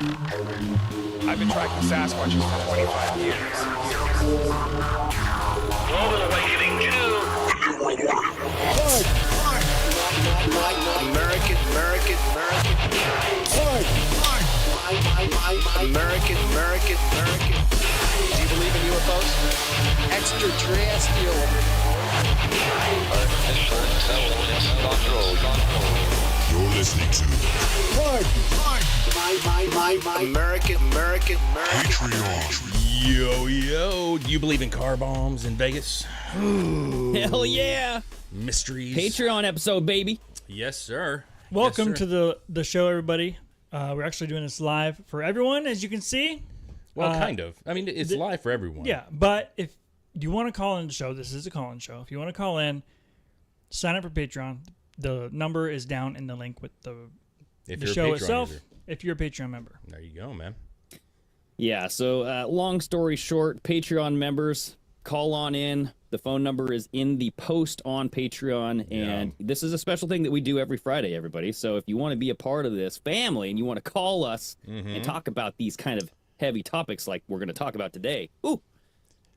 I've been tracking Sasquatches for 25 years. Global Awakening 2. American. Do you believe in UFOs? Extraterrestrial. You're listening to American. Patreon. Yo, do you believe in car bombs in Vegas? Hell yeah! Mysteries. Patreon episode, baby. Yes, sir. Welcome Yes, sir. to the show, everybody. We're actually doing this live for everyone, as you can see. Well, kind of. I mean, it's live for everyone. Yeah, but if you want to call in the show, this is a call-in show. If you want to call in, sign up for Patreon. The number is down in the link with the show itself. User. If you're a Patreon member. There you go, man. Yeah, so long story short, Patreon members, call on in. The phone number is in the post on Patreon, and this is a special thing that we do every Friday, everybody. So if you want to be a part of this family and you want to call us and talk about these kind of heavy topics like we're going to talk about today,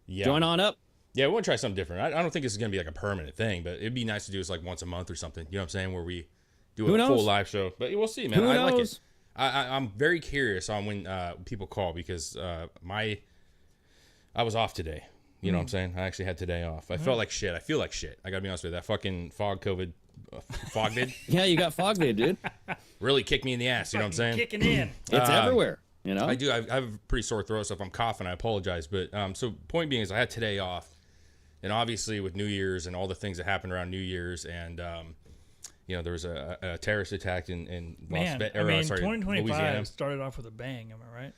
join on up. Yeah, we want to try something different. I don't think this is going to be like a permanent thing, but it'd be nice to do this like once a month or something. You know what I'm saying? Where we do a full live show. But we'll see, man. Who I knows? like it. I'm very curious on when people call because I was off today. You know what I'm saying? I actually had today off. I felt like shit. I feel like shit. I got to be honest with you. That fucking COVID Yeah, you got fog day, dude. really kicked me in the ass. You know what I'm saying? Kicking in. It's everywhere, you know? I do. I have a pretty sore throat, so if I'm coughing, I apologize. But so point being is I had today off. And obviously with New Year's and all the things that happened around New Year's and, there was a terrorist attack in Man, Louisiana. 2025 started off with a bang, am I right?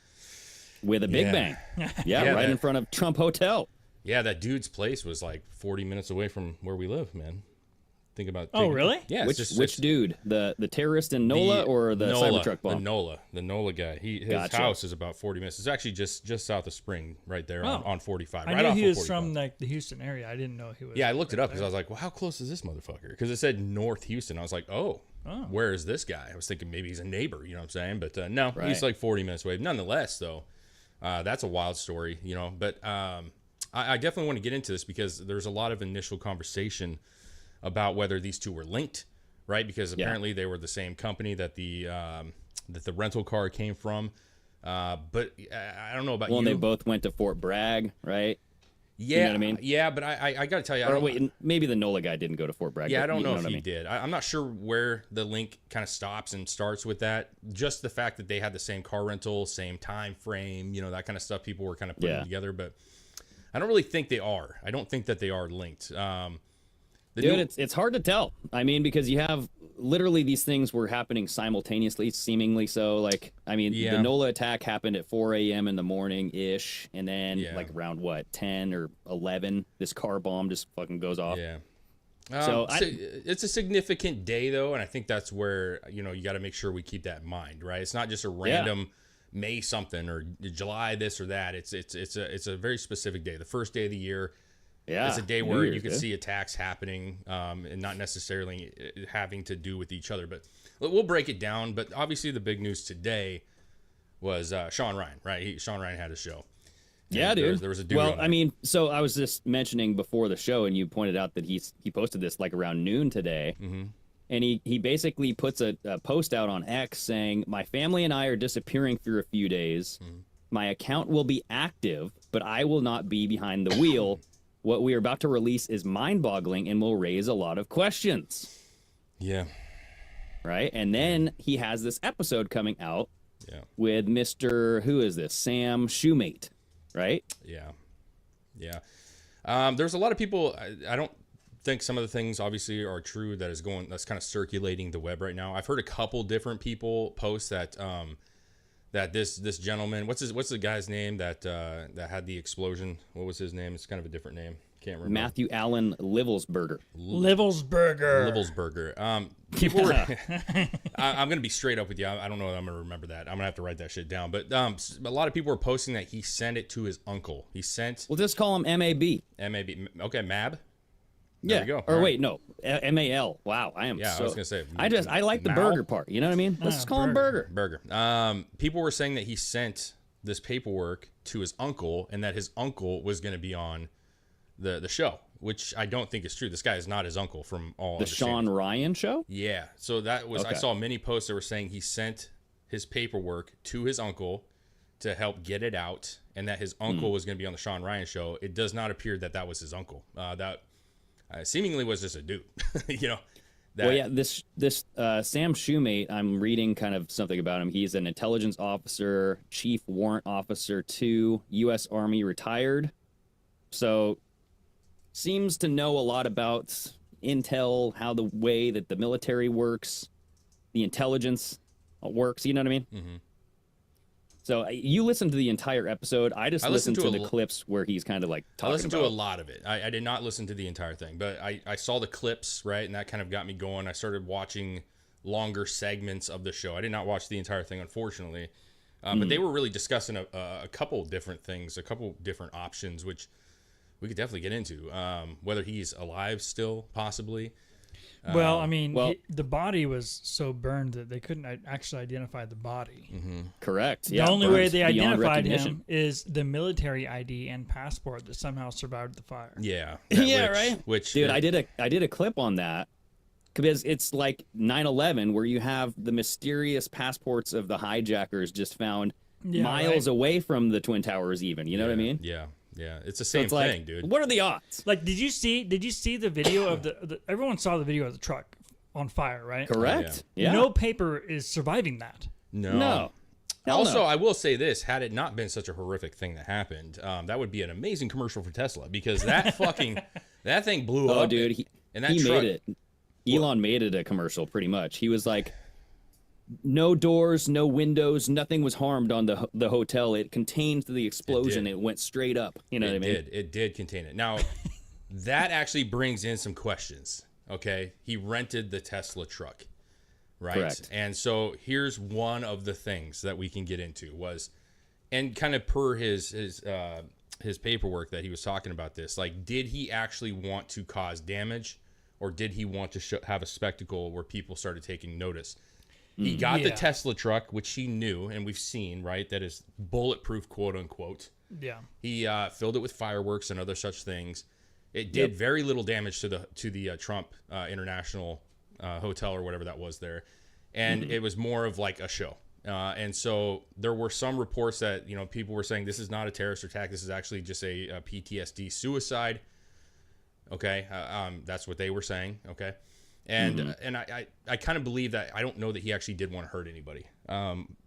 With a big bang. Yeah, right in front of Trump Hotel. Yeah, that dude's place was like 40 minutes away from where we live, man. Think about Oh, really? Yeah. Which dude? The terrorist in NOLA or the Cybertruck bomb? The NOLA guy. His house is about 40 minutes. It's actually just south of Spring, right there on 45. I right knew off he of was 45. from like the Houston area. I didn't know he was. Yeah, I looked it up because I was like, well, how close is this motherfucker? Because it said North Houston. I was like, where is this guy? I was thinking maybe he's a neighbor, you know what I'm saying? But no, he's like 40 minutes away. Nonetheless, though, that's a wild story, you know. But I definitely want to get into this because there's a lot of initial conversation about whether these two were linked, right? Because apparently they were the same company that the rental car came from. But I don't know about you. Well, they both went to Fort Bragg, right? Yeah, you know what I mean? Yeah, but I got to tell you. Or wait, maybe the NOLA guy didn't go to Fort Bragg. Yeah, I don't know if he mean? did. I'm not sure where the link kind of stops and starts with that. Just the fact that they had the same car rental, same time frame, that kind of stuff people were kind of putting together. But I don't really think they are. I don't think that they are linked. Dude, it's hard to tell. I mean, because you have literally these things were happening simultaneously, seemingly so. Like, I mean, the NOLA attack happened at 4 a.m. in the morning-ish, and then like around, 10 or 11, this car bomb just fucking goes off. Yeah. So it's a significant day, though, and I think that's where, you got to make sure we keep that in mind, right? It's not just a random May something or July this or that. It's a very specific day. The first day of the year. Yeah, it's a day where you can see attacks happening and not necessarily having to do with each other. But we'll break it down. But obviously the big news today was Shawn Ryan, right? Shawn Ryan had a show. Yeah, dude. There was a dude. Well, I mean, so I was just mentioning before the show, and you pointed out that he posted this like around noon today. Mm-hmm. And he basically puts a post out on X saying, "My family and I are disappearing for a few days. Mm-hmm. My account will be active, but I will not be behind the wheel. What we are about to release is mind-boggling and will raise a lot of questions." Yeah. Right? And then he has this episode coming out with Mr. Who is this? Sam Shoemate, right? Yeah. Yeah. There's a lot of people, I don't think some of the things obviously are true that's kind of circulating the web right now. I've heard a couple different people post that that this gentleman, what's the guy's name that had the explosion? What was his name? It's kind of a different name. Can't remember. Matthew Allen Livelsberger. People were. I'm gonna be straight up with you. I don't know if I'm gonna remember that. I'm gonna have to write that shit down. But a lot of people were posting that he sent it to his uncle. He sent. We'll just call him MAB. MAB. Okay, Mab. There you go. Or All wait, no, MAL. Wow, I am. Yeah, so, I was gonna say. I like the Mal? burger part. You know what I mean? Let's just call him Burger. Burger. People were saying that he sent this paperwork to his uncle, and that his uncle was going to be on the show, which I don't think is true. This guy is not his uncle from all The Shawn Ryan show? Yeah. So that was, I Okay. saw many posts that were saying he sent his paperwork to his uncle to help get it out, and that his uncle was going to be on the Shawn Ryan show. It does not appear that that was his uncle. That seemingly was just a dude, you know. That, Well, yeah, this Sam Shoemate, I'm reading kind of something about him. He's an intelligence officer, chief warrant officer 2, U.S. Army retired. So seems to know a lot about intel, how the way that the military works, the intelligence works. You know what I mean? Mm-hmm. So you listened to the entire episode. I just listened to the clips where he's kind of like talking. I listened to a lot of it. I did not listen to the entire thing, but I saw the clips, right? And that kind of got me going. I started watching longer segments of the show. I did not watch the entire thing, unfortunately. But they were really discussing a couple different things, a couple different options, which we could definitely get into. Whether he's alive still, possibly. Well, I mean, the body was so burned that they couldn't actually identify the body. Mm-hmm. Correct. The only way they identified him is the military ID and passport that somehow survived the fire. Yeah. Right. Which, dude, I did a clip on that because it's like 9/11 where you have the mysterious passports of the hijackers just found miles away from the Twin Towers. Even, you know what I mean? Yeah. Yeah, it's the same so it's thing, dude. What are the odds? Like, did you see the video of the everyone saw the video of the truck on fire, right? Correct. Yeah. No paper is surviving that. No. Also, I will say this: had it not been such a horrific thing that happened, that would be an amazing commercial for Tesla, because that that thing blew up. Oh, dude, he truck, made it. Elon made it a commercial, pretty much. He was like, no doors, no windows, nothing was harmed on the hotel. It contained the explosion. It went straight up. You know what I mean? It did contain it. Now, that actually brings in some questions. Okay, he rented the Tesla truck, right? Correct. And so here's one of the things that we can get into was, and kind of per his paperwork that he was talking about this, like, did he actually want to cause damage, or did he want to have a spectacle where people started taking notice? He got the Tesla truck, which he knew, and we've seen, right, that is bulletproof, quote unquote. Yeah. He filled it with fireworks and other such things. It did very little damage to the Trump International Hotel or whatever that was there, and it was more of like a show. And so there were some reports that, you know, people were saying this is not a terrorist attack. This is actually just a PTSD suicide. Okay, that's what they were saying. Okay. And and I kind of believe that. I don't know that he actually did want to hurt anybody,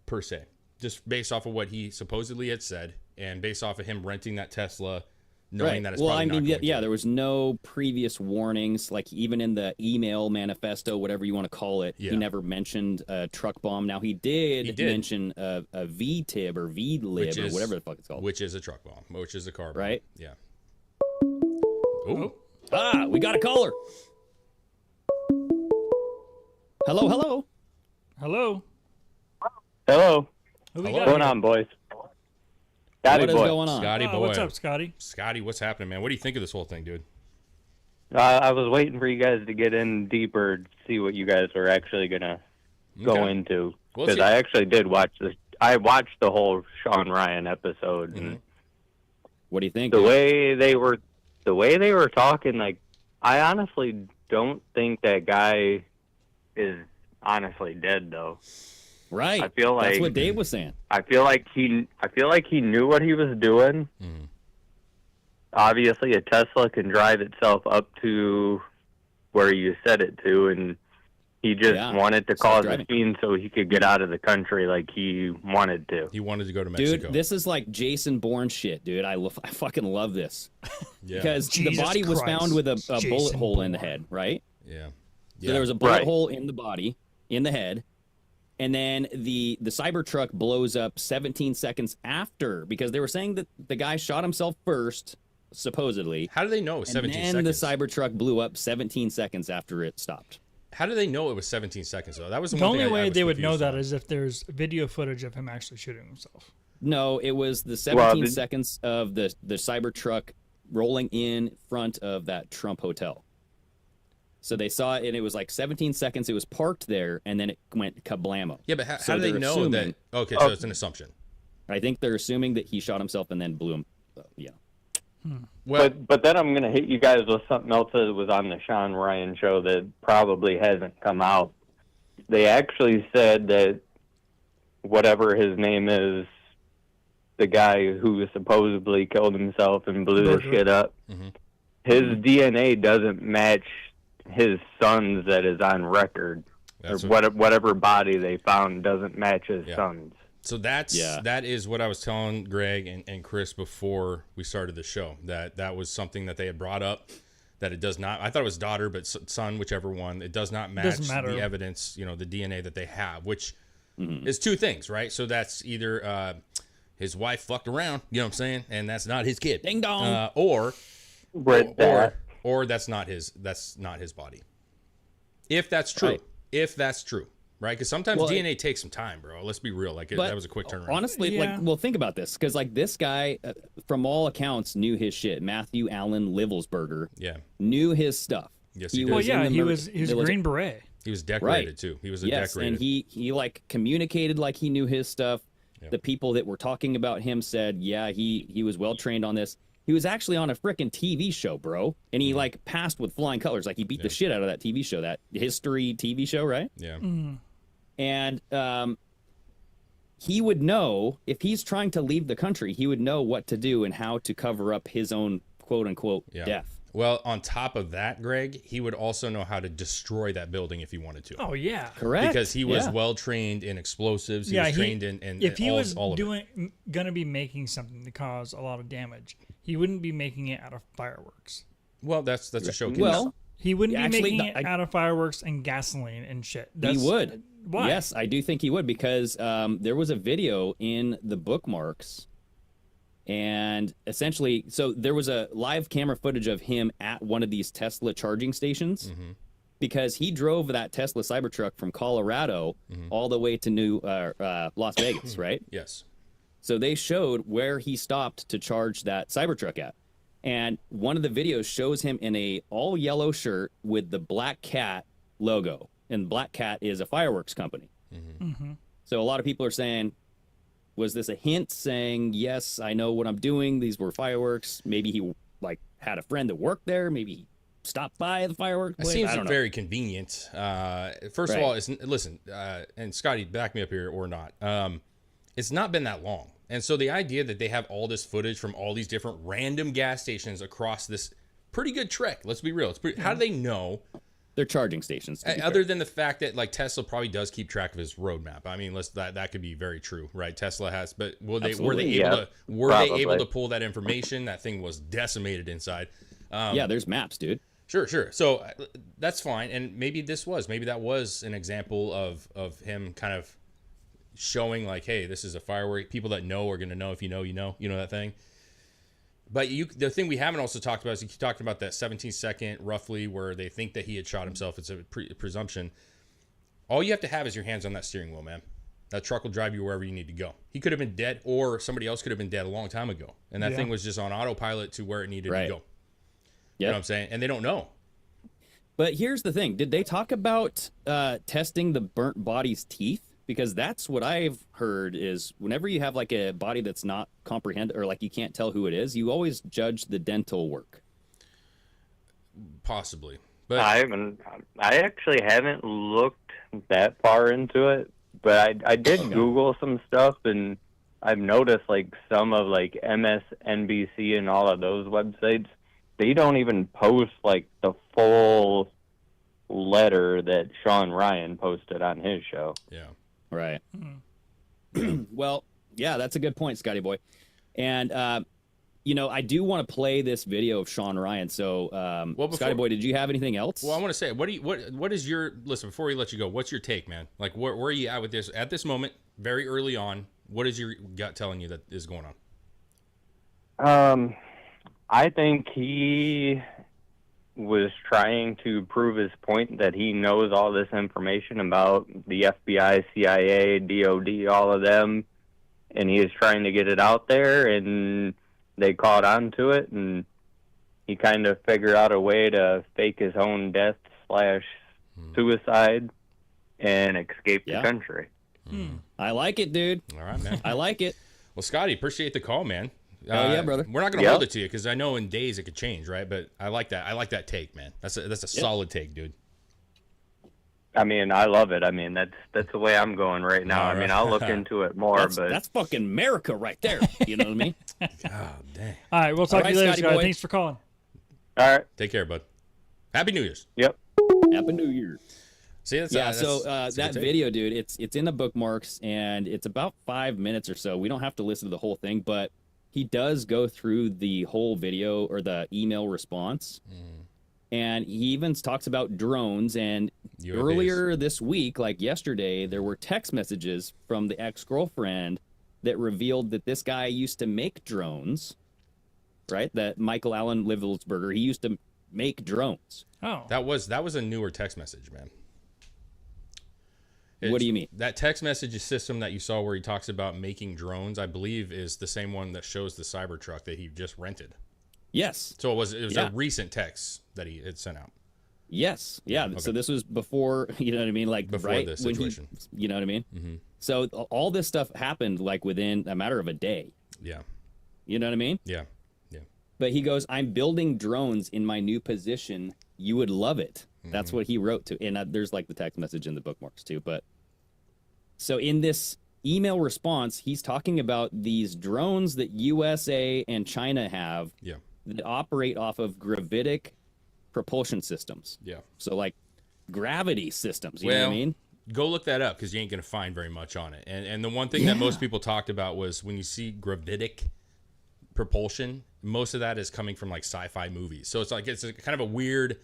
per se, just based off of what he supposedly had said, and based off of him renting that Tesla, knowing that it's probably not going to. There was no previous warnings, like even in the email manifesto, whatever you want to call it. He never mentioned a truck bomb. Now he did mention a VTIB or VLIB or whatever the fuck it's called, which is a truck bomb, which is a car bomb, right? Yeah. Ooh. We got a caller. Hello. Hello. Hello. Who we What's got going here? on, boys? Scotty What is boy. going on? Scotty boy. What's up, Scotty? Scotty, what's happening, man? What do you think of this whole thing, dude? I was waiting for you guys to get in deeper to see what you guys were actually gonna go into, because I actually did watch this. I watched the whole Shawn Ryan episode. And what do you think? the way they were talking, like, I honestly don't think that guy is honestly dead, though. Right. I feel like that's what Dave was saying. I feel like he knew what he was doing. Obviously, a Tesla can drive itself up to where you set it to, and he just wanted to cause a scene so he could get out of the country like he wanted to. He wanted to go to Mexico. Dude, this is like Jason Bourne shit, dude. I fucking love this. Because Jesus the body was Christ. found with a bullet hole Bourne. in the head, right? Yeah. So there was a bullet hole in the body, in the head, and then the Cybertruck blows up 17 seconds after, because they were saying that the guy shot himself first, supposedly. How do they know it was 17 seconds? And the Cybertruck blew up 17 seconds after it stopped. How do they know it was 17 seconds, though? That was The only way they would know that is if there's video footage of him actually shooting himself. No, it was the 17 seconds of the Cybertruck rolling in front of that Trump hotel. So they saw it, and it was like 17 seconds. It was parked there, and then it went kablamo. Yeah, but how So do they they're know assuming- that? Okay, so it's an assumption. I think they're assuming that he shot himself and then blew him. Yeah. Well, But then I'm going to hit you guys with something else that was on the Shawn Ryan show that probably hasn't come out. They actually said that whatever his name is, the guy who supposedly killed himself and blew the shit up, his DNA doesn't match his son's that is on record. That's Or whatever body they found doesn't match his son's. So that is what I was telling Greg and Chris before we started the show, that was something that they had brought up, that it does not, I thought it was daughter, but son, whichever one, it does not match the evidence, the DNA that they have, which is two things, right? So that's either his wife fucked around, you know what I'm saying, and that's not his kid. Ding dong. Or that's not his body. If that's true. Right. If that's true. Right, because sometimes DNA takes some time, bro. Let's be real. That was a quick turnaround. Honestly, think about this, because this guy, from all accounts, knew his shit. Matthew Allen Livelsberger, knew his stuff. Yes, he did. He was a Green Beret. He was decorated too. He was decorated. And he communicated like he knew his stuff. Yep. The people that were talking about him said, he was well trained on this. He was actually on a freaking TV show, bro, and he passed with flying colors. He beat the shit out of that TV show, that history TV show, right? Yeah. And he would know, if he's trying to leave the country, he would know what to do and how to cover up his own quote-unquote death. Well, on top of that, Greg, he would also know how to destroy that building if he wanted to. Oh, yeah. Correct. Because he was well-trained in explosives. He was trained in if he was all of it. going to be making something to cause a lot of damage, he wouldn't be making it out of fireworks. Well, that's a showcase. Well, he wouldn't be making it out of fireworks and gasoline and shit. He would. Why? Yes, I do think he would, because there was a video in the bookmarks, and essentially, so there was a live camera footage of him at one of these Tesla charging stations, because he drove that Tesla Cybertruck from Colorado all the way to Las Vegas, right? Yes. So they showed where he stopped to charge that Cybertruck at. And one of the videos shows him in a all yellow shirt with the Black Cat logo. And Black Cat is a fireworks company. So a lot of people are saying, was this a hint saying, yes, I know what I'm doing, these were fireworks? Maybe he had a friend that worked there. Maybe he stopped by the fireworks place. It seems very convenient. First of all, listen, and Scotty, back me up here or not. It's not been that long. And so the idea that they have all this footage from all these different random gas stations across this pretty good trek, let's be real. How do they know? They're charging stations. Other than the fact that Tesla probably does keep track of his roadmap. I mean, that could be very true, right? Tesla has, but were they able to pull that information? That thing was decimated inside. There's maps, dude. Sure. So that's fine. And maybe that was an example of him kind of showing hey, this is a firework. People that know are going to know. If you know, you know that thing. But the thing we haven't also talked about is you talked about that 17-second roughly where they think that he had shot himself. It's a presumption. All you have to have is your hands on that steering wheel, man. That truck will drive you wherever you need to go. He could have been dead, or somebody else could have been dead a long time ago. And that thing was just on autopilot to where it needed to go. You know what I'm saying? And they don't know. But here's the thing. Did they talk about testing the burnt body's teeth? Because that's what I've heard is whenever you have a body that's not comprehended or you can't tell who it is, you always judge the dental work. Possibly. But I actually haven't looked that far into it, but I did Google some stuff, and I've noticed some of MSNBC and all of those websites, they don't even post the full letter that Shawn Ryan posted on his show. Yeah. Right. Well, yeah, that's a good point, Scotty boy. And, I do want to play this video of Shawn Ryan. So, Scotty boy, did you have anything else? Well, I want to say, what is your, listen, before we let you go, what's your take, man? Where are you at with this at this moment, very early on? What is your gut telling you that is going on? I think he was trying to prove his point that he knows all this information about the FBI, CIA, DOD, all of them, and he is trying to get it out there, and they caught on to it, and he kind of figured out a way to fake his own deaths /suicide and escape the country. I like it, dude. All right, man. I like it. Well, Scotty, appreciate the call, man. Oh yeah, brother. We're not going to hold it to you because I know in days it could change, right? But I like that. I like that take, man. That's a solid take, dude. I mean, I love it. I mean, that's the way I'm going right now. I mean, I'll look into it more, but that's fucking America right there. You know what I mean? God dang. All right, we'll talk to you later, Scotty. Thanks for calling. All right. Take care, bud. Happy New Year's. Yep. Happy New Year. See, that's that video, dude, it's in the bookmarks, and it's about 5 minutes or so. We don't have to listen to the whole thing, but he does go through the whole video or the email response. And he even talks about drones. And earlier this week, like yesterday, there were text messages from the ex-girlfriend that revealed that this guy used to make drones, right? That Michael Allen Livelsberger, he used to make drones. Oh. That was a newer text message, man. What do you mean? That text message system that you saw where he talks about making drones, I believe, is the same one that shows the Cybertruck that he just rented. Yes. So it was a recent text that he had sent out. Yes. Yeah. Okay. So this was before, you know what I mean? Like before this situation. You know what I mean? Mm-hmm. So all this stuff happened like within a matter of a day. Yeah. You know what I mean? Yeah. Yeah. But he goes, I'm building drones in my new position. You would love it. That's what he wrote to. And there's like the text message in the bookmarks too. But so in this email response, he's talking about these drones that USA and China have that operate off of gravitic propulsion systems. Yeah. So like gravity systems, you know what I mean? Go look that up because you ain't going to find very much on it. And the one thing that most people talked about was when you see gravitic propulsion, most of that is coming from like sci-fi movies. So it's like it's a kind of a weird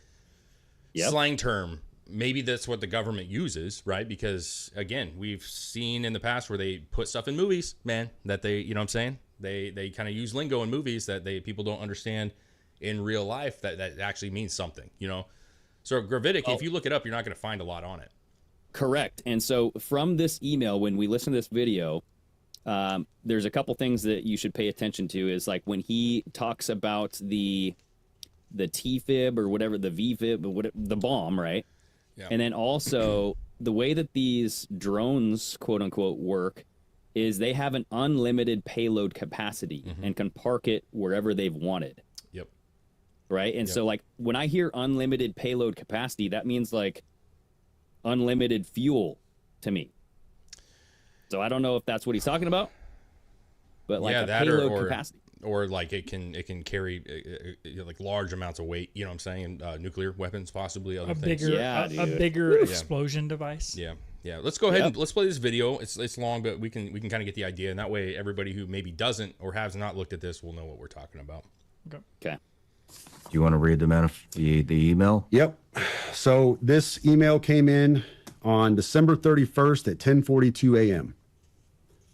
slang term. Maybe that's what the government uses, right? Because again, we've seen in the past where they put stuff in movies, man, that they, you know what I'm saying? They kind of use lingo in movies that people don't understand in real life that actually means something, you know? So gravitic, if you look it up, you're not going to find a lot on it. Correct. And so from this email, when we listen to this video, there's a couple things that you should pay attention to is like when he talks about the T-fib or whatever, the V-fib, or whatever, the bomb, right? Yeah. And then also the way that these drones, quote unquote, work is they have an unlimited payload capacity and can park it wherever they've wanted. Yep. Right. And so like when I hear unlimited payload capacity, that means like unlimited fuel to me. So I don't know if that's what he's talking about, but like a payload capacity. Or like it can carry like large amounts of weight, you know what I'm saying? Nuclear weapons, possibly other things. A bigger explosion device. Yeah. Yeah. Let's go ahead and let's play this video. It's long, but we can kind of get the idea. And that way everybody who maybe doesn't or has not looked at this will know what we're talking about. Okay. Do you want to read the email? Yep. So this email came in on December 31st at 10:42 a.m.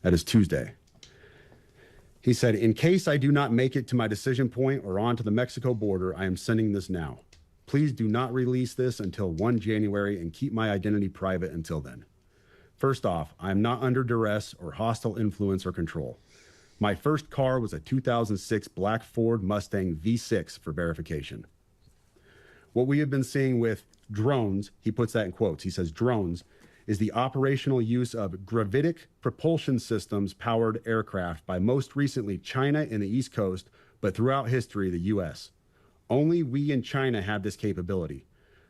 That is Tuesday. He said, in case I do not make it to my decision point or on to the Mexico border, I am sending this now. Please do not release this until 1 January and keep my identity private until then. First off, I am not under duress or hostile influence or control. My first car was a 2006 black Ford Mustang V6 for verification. What we have been seeing with drones, he puts that in quotes, he says drones, is the operational use of gravitic propulsion systems powered aircraft by most recently China and the East Coast, but throughout history, the U.S. Only we in China have this capability.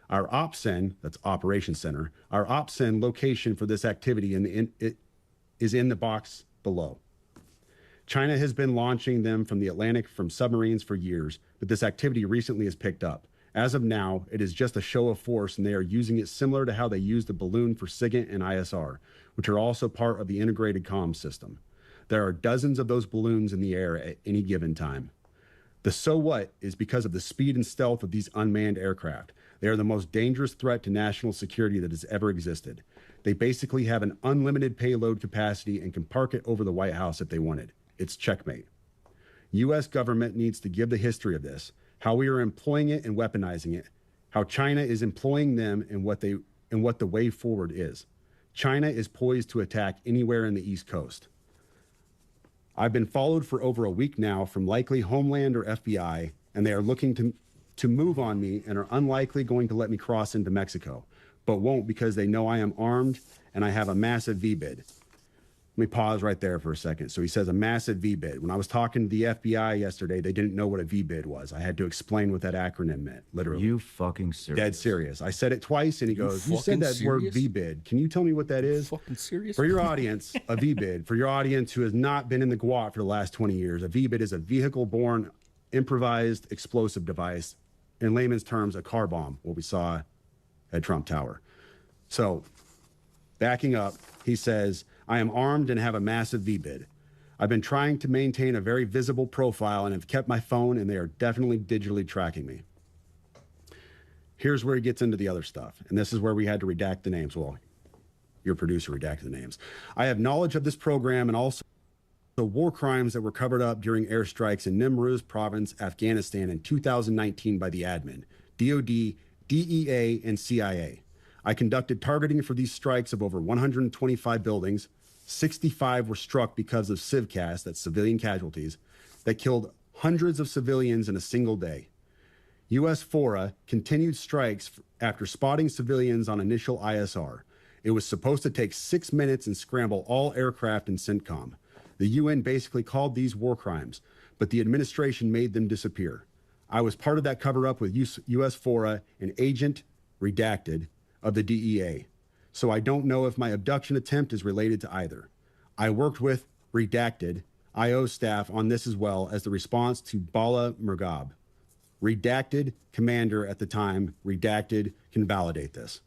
Our OPCEN, that's Operations Center, our OPCEN location for this activity is in the box below. China has been launching them from the Atlantic from submarines for years, but this activity recently has picked up. As of now, it is just a show of force, and they are using it similar to how they use the balloon for SIGINT and ISR, which are also part of the integrated comms system. There are dozens of those balloons in the air at any given time. The so what is because of the speed and stealth of these unmanned aircraft. They are the most dangerous threat to national security that has ever existed. They basically have an unlimited payload capacity and can park it over the White House if they wanted. It's checkmate. U.S. government needs to give the history of this, how we are employing it and weaponizing it, how China is employing them and what the way forward is. China is poised to attack anywhere in the East Coast. I've been followed for over a week now from likely Homeland or FBI, and they are looking to move on me and are unlikely going to let me cross into Mexico, but won't because they know I am armed and I have a massive V-bid. Let me pause right there for a second. So he says a massive V-bid. When I was talking to the FBI yesterday, they didn't know what a V-bid was. I had to explain what that acronym meant, literally. You fucking serious? Dead serious. I said it twice, and he goes, you said that word V-bid. Can you tell me what that is? Fucking serious? For your audience, a V-bid, for your audience who has not been in the GWOT for the last 20 years, a V-bid is a vehicle-borne improvised explosive device. In layman's terms, a car bomb, what we saw at Trump Tower. So, backing up, he says, I am armed and have a massive V-bid. I've been trying to maintain a very visible profile and have kept my phone, and they are definitely digitally tracking me. Here's where he gets into the other stuff, and this is where we had to redact the names. Well, your producer redacted the names. I have knowledge of this program and also the war crimes that were covered up during airstrikes in Nimruz province, Afghanistan in 2019 by the admin, DOD, DEA, and CIA. I conducted targeting for these strikes of over 125 buildings. 65 were struck because of civcas, that's civilian casualties, that killed hundreds of civilians in a single day. U.S. FORA continued strikes after spotting civilians on initial ISR. It was supposed to take 6 minutes and scramble all aircraft in CENTCOM. The UN basically called these war crimes, but the administration made them disappear. I was part of that cover-up with U.S. FORA, an agent, redacted, of the DEA. So I don't know if my abduction attempt is related to either. I worked with redacted IO staff on this as well as the response to Bala Murghab. Redacted commander at the time, redacted can validate this.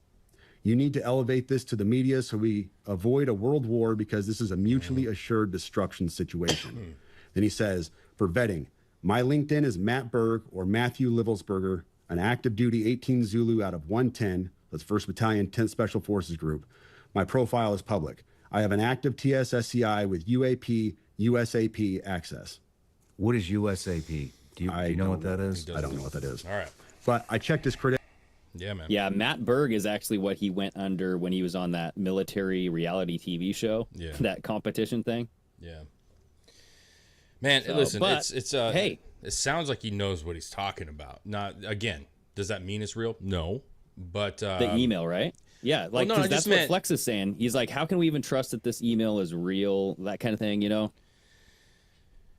You need to elevate this to the media so we avoid a world war because this is a mutually assured destruction situation. Then he says, for vetting, my LinkedIn is Matt Berg or Matthew Livelsberger, an active duty 18 Zulu out of 110, that's 1st Battalion 10th Special Forces Group. My profile is public. I have an active TSSCI with UAP, USAP access. What is USAP? Do you know what that is? I don't know what that is. All right. But I checked his credentials. Yeah, man. Yeah, Matt Berg is actually what he went under when he was on that military reality TV show. Yeah. That competition thing. Yeah. Man, So, listen, but, it's hey. it sounds like he knows what he's talking about. Not again, does that mean it's real? No. But The email, right? Yeah, like well, no, 'cause that's what Flex is saying. He's like, how can we even trust that this email is real? That kind of thing, you know?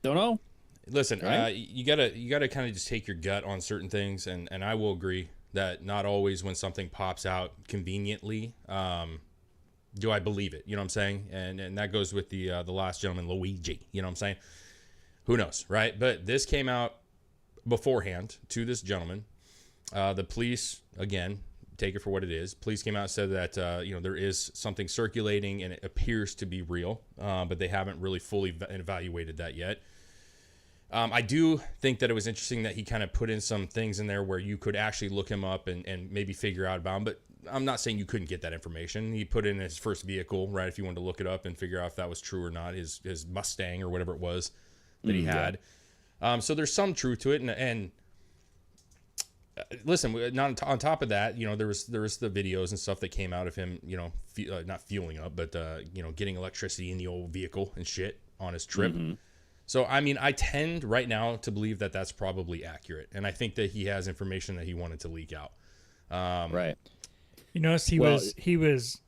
Don't know. Listen, right? you gotta kind of just take your gut on certain things, and I will agree that not always when something pops out conveniently, do I believe it? You know what I'm saying? And that goes with the last gentleman, Luigi. You know what I'm saying? Who knows, right? But this came out beforehand to this gentleman. The police, again, take it for what it is. Police came out and said that there is something circulating and it appears to be real, but they haven't really fully evaluated that yet. I do think that it was interesting that he kind of put in some things in there where you could actually look him up and maybe figure out about him. But I'm not saying you couldn't get that information. He put in his first vehicle, right, if you wanted to look it up and figure out if that was true or not, his Mustang or whatever it was that he had. So there's some truth to it. And listen, not on top of that, there was the videos and stuff that came out of him, not fueling up, but getting electricity in the old vehicle and shit on his trip. Mm-hmm. So, I mean, I tend right now to believe that that's probably accurate. And I think that he has information that he wanted to leak out. Right. You notice he was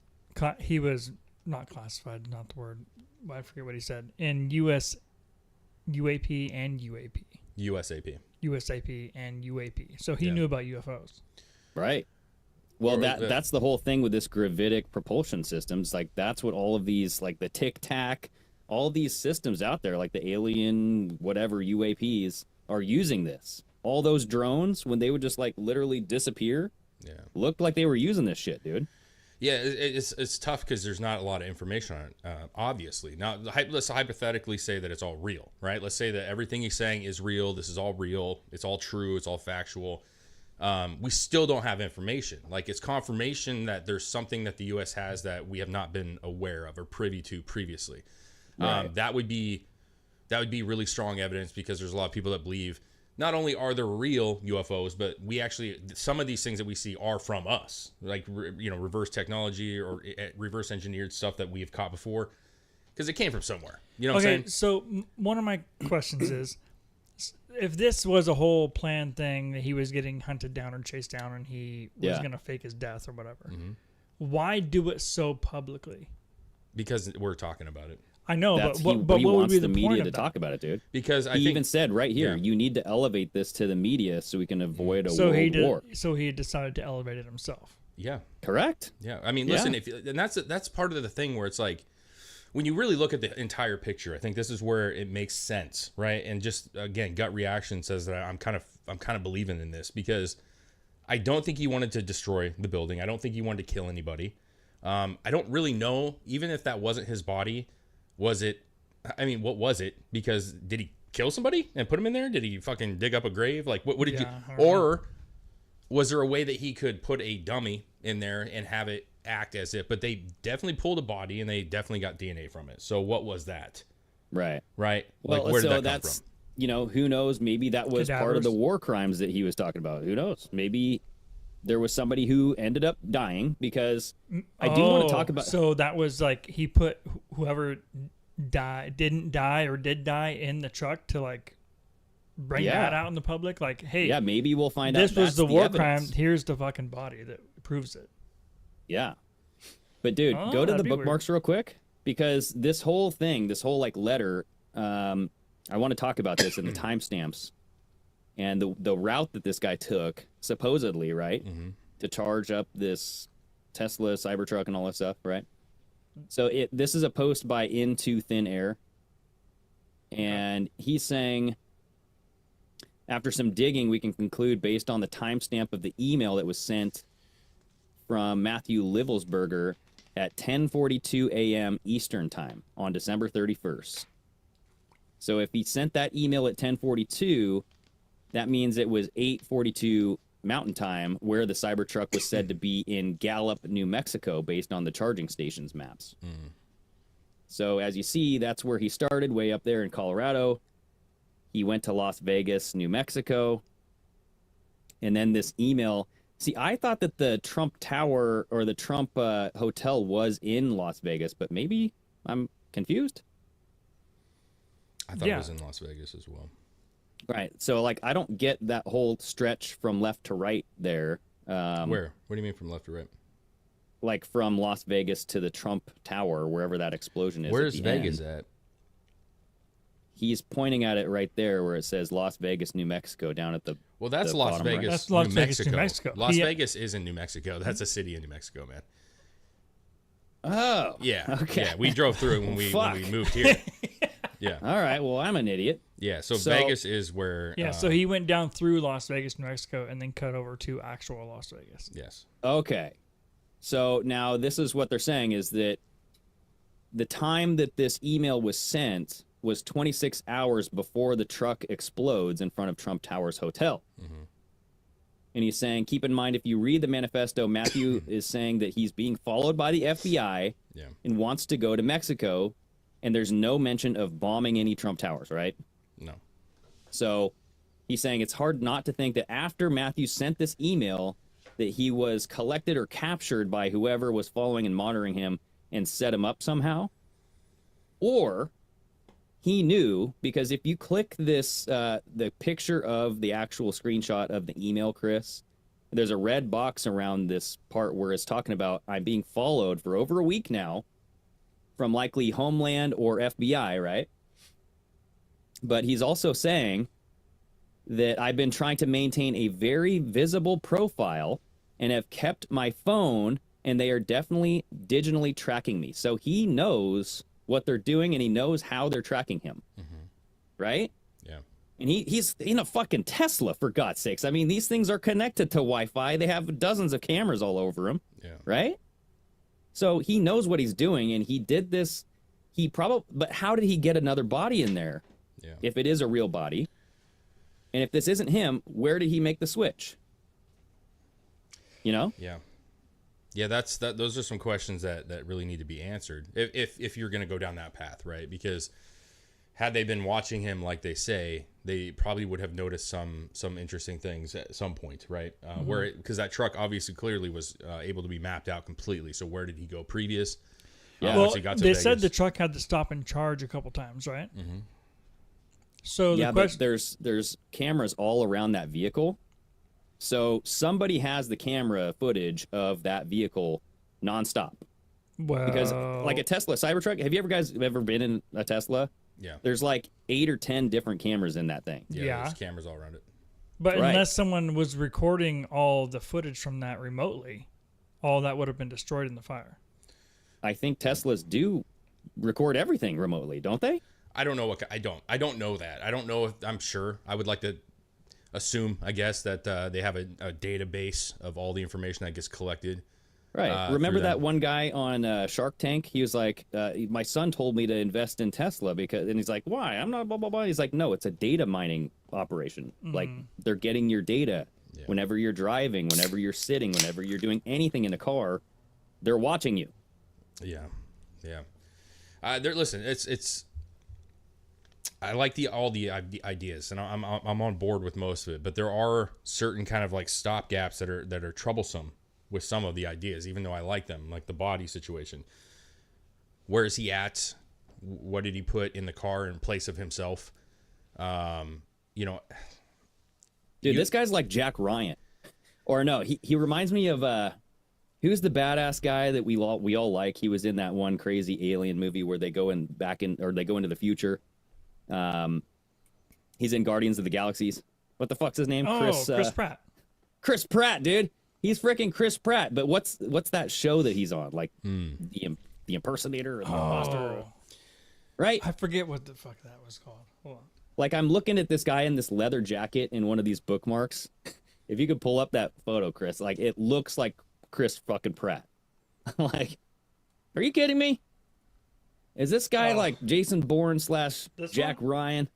not classified, not the word. I forget what he said. In UAP and UAP. USAP and UAP. So he knew about UFOs. Right. Well, that's the whole thing with this gravitic propulsion systems. Like, that's what all of these, like the Tic Tac, all these systems out there, like the alien, whatever UAPs, are using this. All those drones, when they would just like literally disappear, looked like they were using this shit, dude. Yeah, it's tough because there's not a lot of information on it, obviously. Now, let's hypothetically say that it's all real, right? Let's say that everything he's saying is real. This is all real. It's all true. It's all factual. We still don't have information. Like, it's confirmation that there's something that the U.S. has that we have not been aware of or privy to previously. Right. That would be really strong evidence because there's a lot of people that believe not only are there real UFOs, but some of these things that we see are from us, like reverse technology or reverse engineered stuff that we have caught before, because it came from somewhere. You know what I'm saying? So one of my questions is, if this was a whole planned thing that he was getting hunted down or chased down and he was going to fake his death or whatever, why do it so publicly? Because we're talking about it. I know, but what he would wants be the the media point to of talk that? about it, dude? Because he even said right here, you need to elevate this to the media so we can avoid a world war. So he decided to elevate it himself. Yeah. Correct. Yeah. I mean, listen, and that's part of the thing where it's like, when you really look at the entire picture, I think this is where it makes sense, right? And just again, gut reaction says that I'm kind of believing in this, because I don't think he wanted to destroy the building. I don't think he wanted to kill anybody. I don't really know, even if that wasn't his body, was it? I mean, what was it? Because did he kill somebody and put him in there? Did he fucking dig up a grave? Like, what did you? Or was there a way that he could put a dummy in there and have it act as if? But they definitely pulled a body and they definitely got DNA from it. So what was that? Right. Right. Well, like, where did so that come from? Who knows? Maybe that was part of the war crimes that he was talking about. Who knows? Maybe there was somebody who ended up dying, because I do want to talk about. So that was like he put whoever didn't die or did die in the truck to like bring that out in the public. Like, hey, maybe we'll find out this was the war evidence. crime. Here's the fucking body that proves it. Yeah. But dude, go to the bookmarks real quick, because this whole thing, this whole like letter, I want to talk about this in the timestamps and the route that this guy took, supposedly, right, to charge up this Tesla Cybertruck and all that stuff, right? So this is a post by Into Thin Air, and he's saying, after some digging, we can conclude based on the timestamp of the email that was sent from Matthew Livelsberger at 10:42 a.m. Eastern Time on December 31st. So if he sent that email at 10:42, that means it was 8:42 Mountain Time, where the Cybertruck was said to be in Gallup, New Mexico, based on the charging station's maps. So as you see, that's where he started, way up there in Colorado. He went to Las Vegas, New Mexico. And then this email. See, I thought that the Trump Tower or the Trump Hotel was in Las Vegas, but maybe I'm confused. I thought it was in Las Vegas as well. Right. So, like, I don't get that whole stretch from left to right there. Where? What do you mean from left to right? Like from Las Vegas to the Trump Tower, wherever that explosion is. Where's Vegas at? He's pointing at it right there where it says Las Vegas, New Mexico, down at the. Well, that's Las Vegas, right. That's Las Vegas, New Mexico. Las Vegas is in New Mexico. That's a city in New Mexico, man. Oh. Yeah. Okay. Yeah, we drove through it when we moved here. Yeah. All right. Well, I'm an idiot. Yeah. So Vegas is where. Yeah. So he went down through Las Vegas, New Mexico, and then cut over to actual Las Vegas. Yes. Okay. So now this is what they're saying, is that the time that this email was sent was 26 hours before the truck explodes in front of Trump Towers Hotel. And he's saying, keep in mind, if you read the manifesto, Matthew is saying that he's being followed by the FBI and wants to go to Mexico, and there's no mention of bombing any Trump Towers, right? No. So he's saying it's hard not to think that after Matthew sent this email that he was collected or captured by whoever was following and monitoring him and set him up somehow. Or he knew, because if you click this, the picture of the actual screenshot of the email, Chris, there's a red box around this part where it's talking about, I'm being followed for over a week now from likely Homeland or FBI, right? But he's also saying that I've been trying to maintain a very visible profile and have kept my phone, and they are definitely digitally tracking me. So he knows what they're doing, and he knows how they're tracking him. Right? Yeah. And he's in a fucking Tesla, for God's sakes. I mean, these things are connected to Wi-Fi. They have dozens of cameras all over them. Yeah. Right? So he knows what he's doing, and he did this. But how did he get another body in there? Yeah. If it is a real body, and if this isn't him, where did he make the switch? You know? Yeah. Yeah, those are some questions that really need to be answered if you're going to go down that path, right? Because had they been watching him like they say, they probably would have noticed some interesting things at some point, right? Because that truck obviously clearly was able to be mapped out completely. So where did he go previous? Yeah. Well, once he got to they Vegas? said the truck had to stop and charge a couple times, right? So yeah, but there's cameras all around that vehicle. So somebody has the camera footage of that vehicle nonstop. Well, because like a Tesla Cybertruck, have you ever been in a Tesla? Yeah. There's like 8 or 10 different cameras in that thing. Yeah. There's cameras all around it. But unless someone was recording all the footage from that remotely, all that would have been destroyed in the fire. I think Teslas do record everything remotely, don't they? I don't know I don't know that. I don't know if I'm sure. I would like to assume, I guess, that they have a database of all the information that gets collected. Right. Remember that one guy on Shark Tank? He was like, my son told me to invest in Tesla and he's like, why? I'm not blah, blah, blah. He's like, no, it's a data mining operation. Like they're getting your data whenever you're driving, whenever you're sitting, whenever you're doing anything in the car, they're watching you. Yeah. Yeah. Listen, it's, I like all the ideas, and I'm on board with most of it, but there are certain kind of like stopgaps that are troublesome with some of the ideas, even though I like them, like the body situation. Where is he at? What did he put in the car in place of himself? Dude, this guy's like Jack Ryan. Or no, he reminds me of who's the badass guy that we all like? He was in that one crazy alien movie where they go into the future. He's in Guardians of the Galaxies. What the fuck's his name? Chris Pratt. Chris Pratt, dude. He's freaking Chris Pratt. But what's that show that he's on? Like the impersonator or the imposter? Right? I forget what the fuck that was called. Hold on. Like I'm looking at this guy in this leather jacket in one of these bookmarks. If you could pull up that photo, Chris, like it looks like Chris fucking Pratt. Like, are you kidding me? Is this guy like Jason Bourne / Jack Ryan?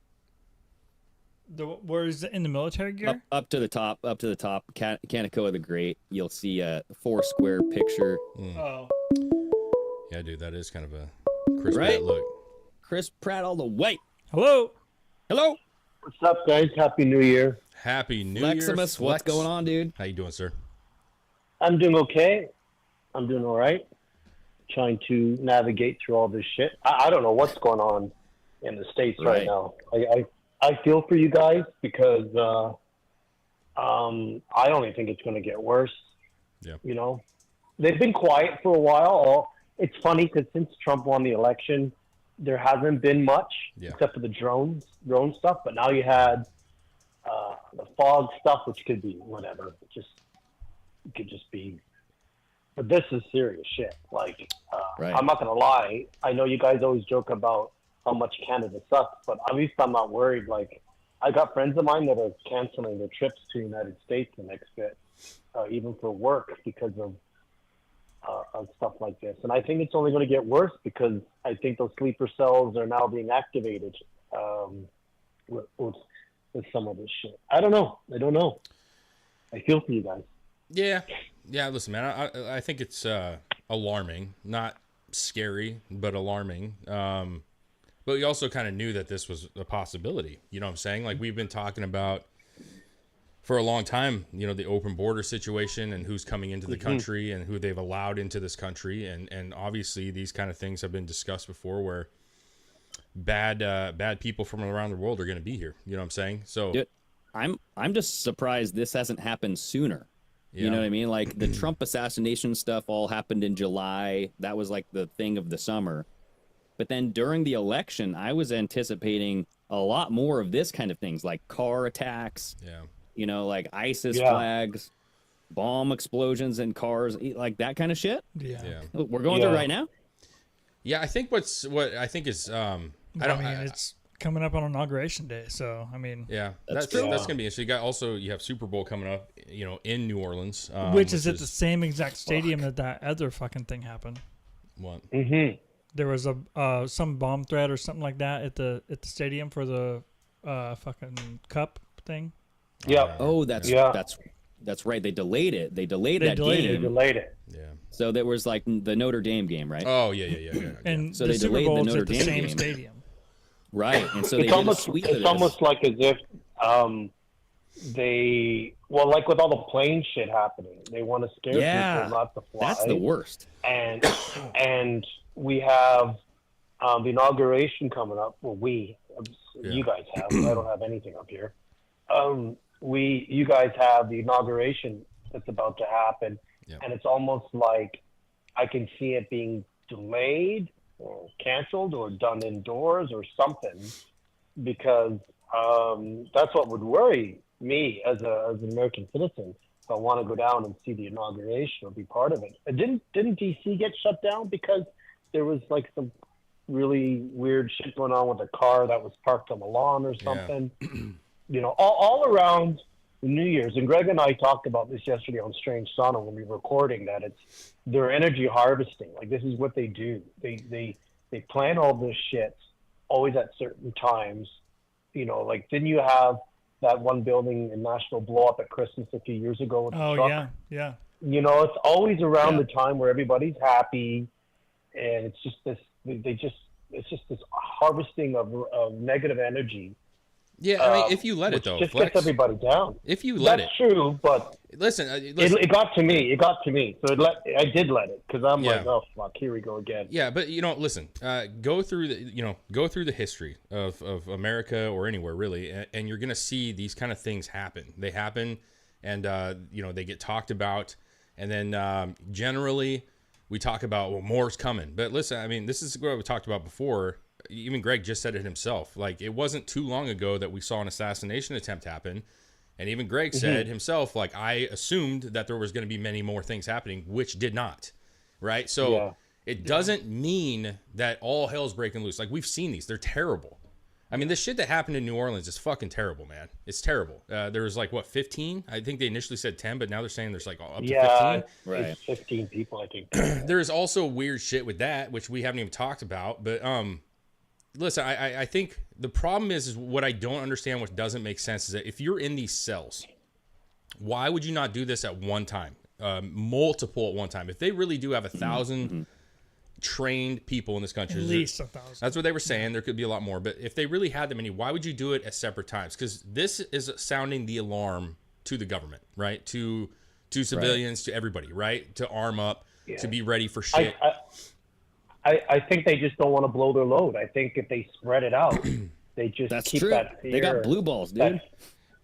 Where is it in the military gear? Up to the top. Kaneko the Great. You'll see a 4-square picture. Oh. Yeah, dude, that is kind of a Chris Pratt look. Chris Pratt all the way. Hello. What's up, guys? Happy New Year. Happy New Year. Fleximus, what's going on, dude? How you doing, sir? I'm doing okay. I'm doing all right. Trying to navigate through all this shit. I don't know what's going on in the States right now. I feel for you guys because I only think it's going to get worse. Yeah. You know, they've been quiet for a while. It's funny because since Trump won the election, there hasn't been much except for the drone stuff. But now you had the fog stuff, which could be whatever. It could just be. But this is serious shit. Like, I'm not gonna lie. I know you guys always joke about how much Canada sucks, but at least I'm not worried. Like, I got friends of mine that are canceling their trips to the United States the next bit, even for work because of stuff like this. And I think it's only going to get worse because I think those sleeper cells are now being activated with some of this shit. I don't know. I feel for you guys. Yeah. Listen, man, I think it's alarming, not scary, but alarming. But we also kind of knew that this was a possibility. You know what I'm saying? Like we've been talking about for a long time, you know, the open border situation and who's coming into the country and who they've allowed into this country. And obviously these kind of things have been discussed before where bad people from around the world are going to be here. You know what I'm saying? So dude, I'm just surprised this hasn't happened sooner. You know what I mean? Like the Trump assassination stuff all happened in July. That was like the thing of the summer. But then during the election, I was anticipating a lot more of this kind of things, like car attacks, you know, like ISIS flags, bomb explosions in cars, like that kind of shit. Yeah. We're going through right now. Yeah, I think what I think is it's coming up on Inauguration Day, so I mean, that's true. That's gonna be interesting. You have Super Bowl coming up, you know, in New Orleans, which is at the same exact stadium that other fucking thing happened. What? There was a some bomb threat or something like that at the stadium for the fucking cup thing. Yeah. Oh, that's right. They delayed it. They delayed that game. Yeah. So there was like the Notre Dame game, right? Oh yeah. And so the they Super delayed Bowl the Notre at the Dame same game. stadium. Right, and so it's almost like as if they like with all the plane shit happening, they want to scare people not to fly. That's the worst. And we have the inauguration coming up. Well, You guys have. I don't have anything up here. You guys have the inauguration that's about to happen, and it's almost like I can see it being delayed or canceled or done indoors or something, because that's what would worry me as an American citizen. If I want to go down and see the inauguration or be part of it. Didn't DC get shut down because there was like some really weird shit going on with a car that was parked on the lawn or something? Yeah. All around New Year's, and Greg and I talked about this yesterday on Strange Sauna when we were recording, that it's their energy harvesting. Like, this is what they do. They plan all this shit always at certain times. Like, didn't you have that one building in National blow up at Christmas a few years ago with the truck? Yeah. It's always around the time where everybody's happy, and it's just this. It's just this harvesting of negative energy. Yeah, I mean, if you let it, though, just gets everybody down. If you let That's true, but listen. It got to me. So I did let it, because I'm like, oh fuck, here we go again. Yeah, but listen. Go through the history of America or anywhere really, and you're gonna see these kind of things happen. They happen, and they get talked about, and then generally we talk about, well, more's coming. But listen, I mean, this is what we talked about before. Even Greg just said it himself. Like, it wasn't too long ago that we saw an assassination attempt happen. And even Greg said himself, like, I assumed that there was going to be many more things happening, which did not. Right? So it doesn't mean that all hell's breaking loose. Like, we've seen these. They're terrible. I mean, this shit that happened in New Orleans is fucking terrible, man. It's terrible. There was 15? I think they initially said 10, but now they're saying there's up to 15. Right. 15 people, I think. There's also weird shit with that, which we haven't even talked about. But listen, I think the problem is what I don't understand, what doesn't make sense, is that if you're in these cells, why would you not do this at one time? Multiple at one time. If they really do have 1,000 trained people in this country, at least 1,000. That's what they were saying. There could be a lot more, but if they really had that many, why would you do it at separate times? Because this is sounding the alarm to the government, right? To civilians, to everybody, right? To arm up, to be ready for shit. I think they just don't want to blow their load. I think if they spread it out, they just keep that fear. They got blue balls, dude.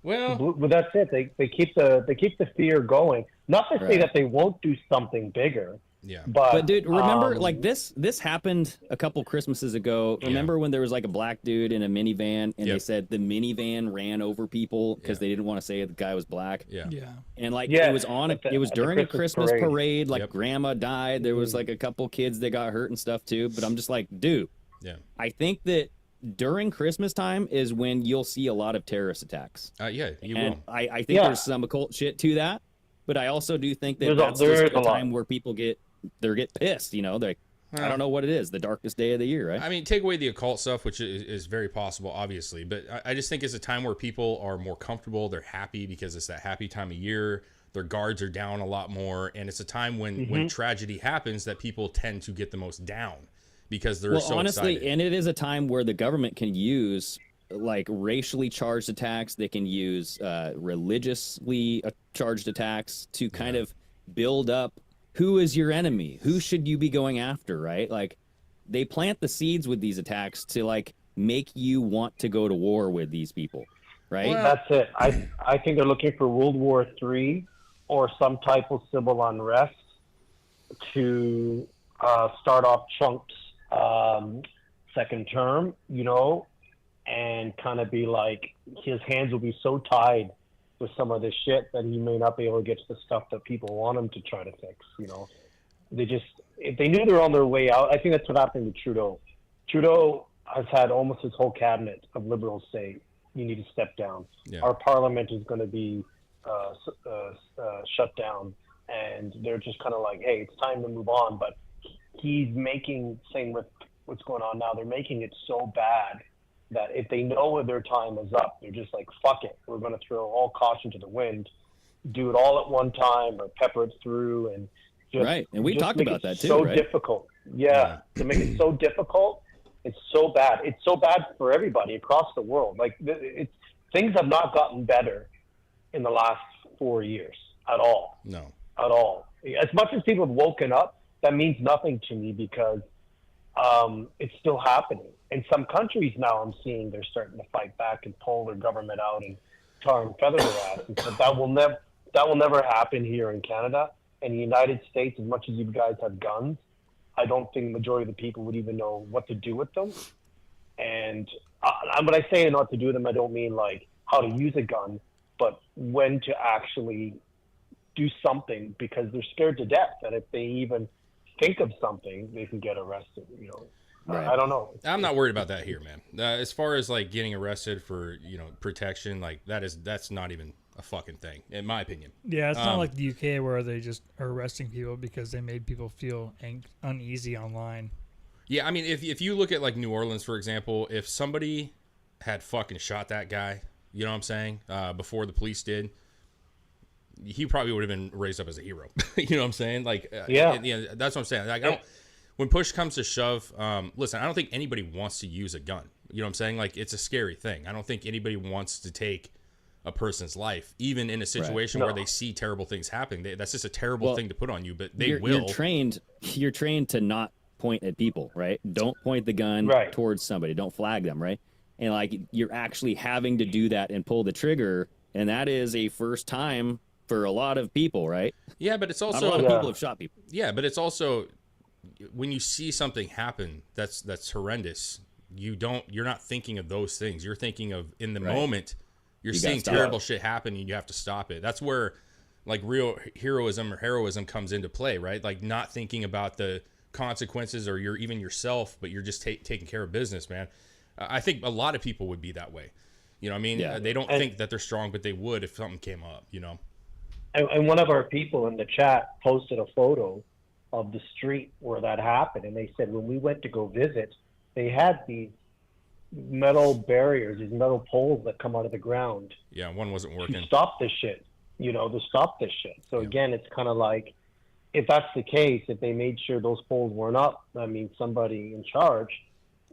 But that's it. They keep the fear going. Not to say that they won't do something bigger. Yeah. But dude, remember, this happened a couple Christmases ago. Remember when there was a black dude in a minivan, and they said the minivan ran over people because they didn't want to say the guy was black. Yeah. And it was it was during a Christmas parade. Grandma died. There was a couple kids that got hurt and stuff too. But I'm just like, dude. Yeah. I think that during Christmas time is when you'll see a lot of terrorist attacks. You and will. I think there's some occult shit to that. But I also do think that that's just a time where people get pissed, I don't know what it is, the darkest day of the year, right? I mean, take away the occult stuff, which is very possible, obviously, but I just think it's a time where people are more comfortable, they're happy because it's that happy time of year, their guards are down a lot more, and it's a time when tragedy happens that people tend to get the most down because they're so honestly, excited. And it is a time where the government can use racially charged attacks, they can use religiously charged attacks to kind of build up who is your enemy? Who should you be going after, right? They plant the seeds with these attacks to make you want to go to war with these people, right? Well, that's it. I think they're looking for World War III or some type of civil unrest to start off Trump's second term, and kind of be his hands will be so tied with some of this shit that he may not be able to get to the stuff that people want him to try to fix. If they knew they're on their way out, I think that's what happened with Trudeau. Trudeau has had almost his whole cabinet of Liberals say, you need to step down. Yeah. Our parliament is going to be shut down. And they're just kind of hey, it's time to move on. But he's saying with what's going on now, they're making it so bad that if they know their time is up, they're just fuck it. We're going to throw all caution to the wind, do it all at one time or pepper it through. And right. And we talked about that too, so right? difficult. Yeah. To make it so difficult. It's so bad. It's so bad for everybody across the world. Things have not gotten better in the last 4 years at all. No. At all. As much as people have woken up, that means nothing to me because it's still happening. In some countries now, I'm seeing they're starting to fight back and pull their government out and tar and feather their asses. But that will never happen here in Canada. In the United States, as much as you guys have guns, I don't think the majority of the people would even know what to do with them. And when I say not to do them, I don't mean like how to use a gun, but when to actually do something, because they're scared to death that if they even think of something, they can get arrested. Right. I don't know. I'm not worried about that here, man. As far as like getting arrested for protection, like that's not even a fucking thing, in my opinion. Yeah, it's not like the UK where they just are arresting people because they made people feel uneasy online. Yeah, I mean, if you look at like New Orleans, for example, if somebody had fucking shot that guy, you know what I'm saying, before the police did, he probably would have been raised up as a hero. You know what I'm saying? Like, yeah, that's what I'm saying. Like, when push comes to shove, listen, I don't think anybody wants to use a gun. You know what I'm saying? Like, it's a scary thing. I don't think anybody wants to take a person's life, even in a situation where they see terrible things happening. That's just a terrible thing to put on you, but will. You're trained to not point at people, right? Don't point the gun towards somebody. Don't flag them, right? And like, you're actually having to do that and pull the trigger, and that is a first time for a lot of people, right? Yeah, but it's also not a lot of people have shot people. Yeah, but it's also when you see something happen that's horrendous, you're not thinking of those things. You're thinking of in the moment. You're seeing terrible shit happen and you have to stop it. That's where like real heroism comes into play, right? Like not thinking about the consequences or even yourself, but you're just taking care of business, man. I think a lot of people would be that way. You know what I mean? Yeah. They don't think that they're strong, but they would if something came up, And one of our people in the chat posted a photo of the street where that happened. And they said when we went to go visit, they had these metal barriers, these metal poles that come out of the ground. Yeah, one wasn't working. To stop this shit, to stop this shit. So again, it's kind of like, if that's the case, if they made sure those poles weren't up, I mean, somebody in charge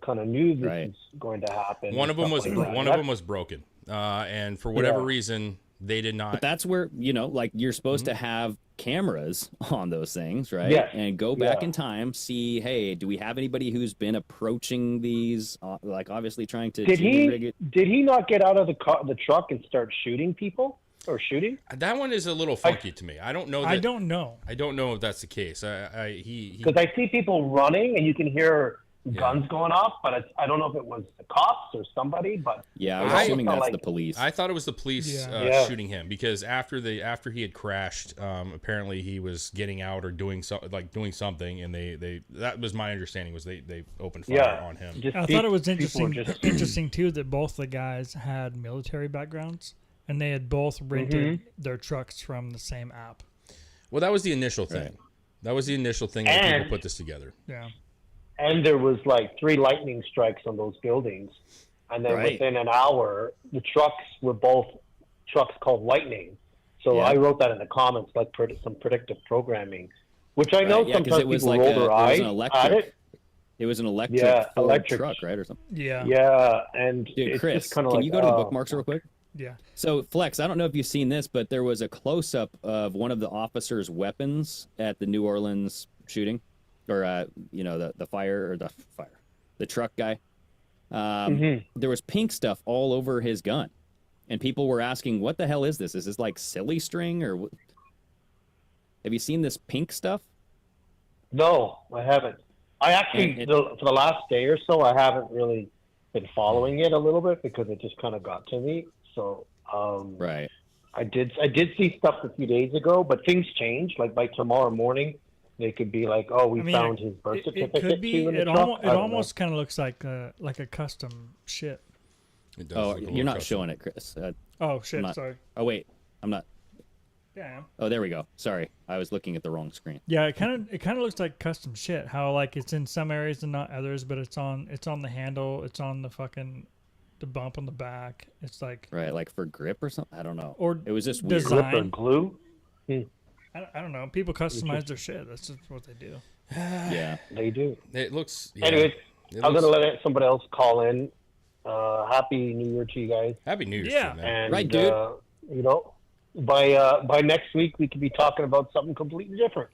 kind of knew this was going to happen. One of them was broken, and for whatever reason, they did not. But that's where like you're supposed to have cameras on those things, right? Yes. And go back in time, see, hey, do we have anybody who's been approaching these? Like obviously trying to. Did he not get out of the truck and start shooting people? Or shooting? That one is a little funky to me. I don't know. I don't know if that's the case. Because I see people running and you can hear guns going off, but I don't know if it was the cops or somebody. But I was assuming that's the police. I thought it was the police shooting him because after he had crashed, apparently he was getting out or doing something, and they that was my understanding was they opened fire on him. I thought it was interesting too that both the guys had military backgrounds. And they had both rented their trucks from the same app. Well, that was the initial thing. Right. That was the initial thing that people put this together. Yeah. And there was like 3 lightning strikes on those buildings. And then within an hour, the trucks were both trucks called Lightning. So I wrote that in the comments, like some predictive programming, which I know sometimes people roll their eyes at it. It was an electric truck, right, or something? Yeah. Yeah, and dude, Chris, just kind of can you go to the bookmarks real quick? Yeah. So, Flex, I don't know if you've seen this, but there was a close-up of one of the officers' weapons at the New Orleans shooting, or the truck guy. There was pink stuff all over his gun, and people were asking, "What the hell is this? Is this like silly string or?" Have you seen this pink stuff? No, I haven't. I actually, for the last day or so, I haven't really been following it a little bit because it just kind of got to me. So I did see stuff a few days ago, but things change. Like by tomorrow morning, they could be like, "Oh, we found his birth certificate." It could be. It almost kind of looks like a custom shit. It does. Oh, you're not showing it, Chris. Oh shit! Sorry. Oh wait, I'm not. Yeah, I am. Oh, there we go. Sorry, I was looking at the wrong screen. Yeah, it kind of looks like custom shit. How like it's in some areas and not others, but it's on the handle. It's on the bump on the back. It's like like for grip or something. I don't know. Or it was just design. Grip or glue. I don't know. People customize their shit. That's just what they do. Yeah, they do. It looks. Anyways, I'm gonna let somebody else call in. Happy New Year to you guys. Happy New Year, yeah, man. And, right, dude. by next week we could be talking about something completely different.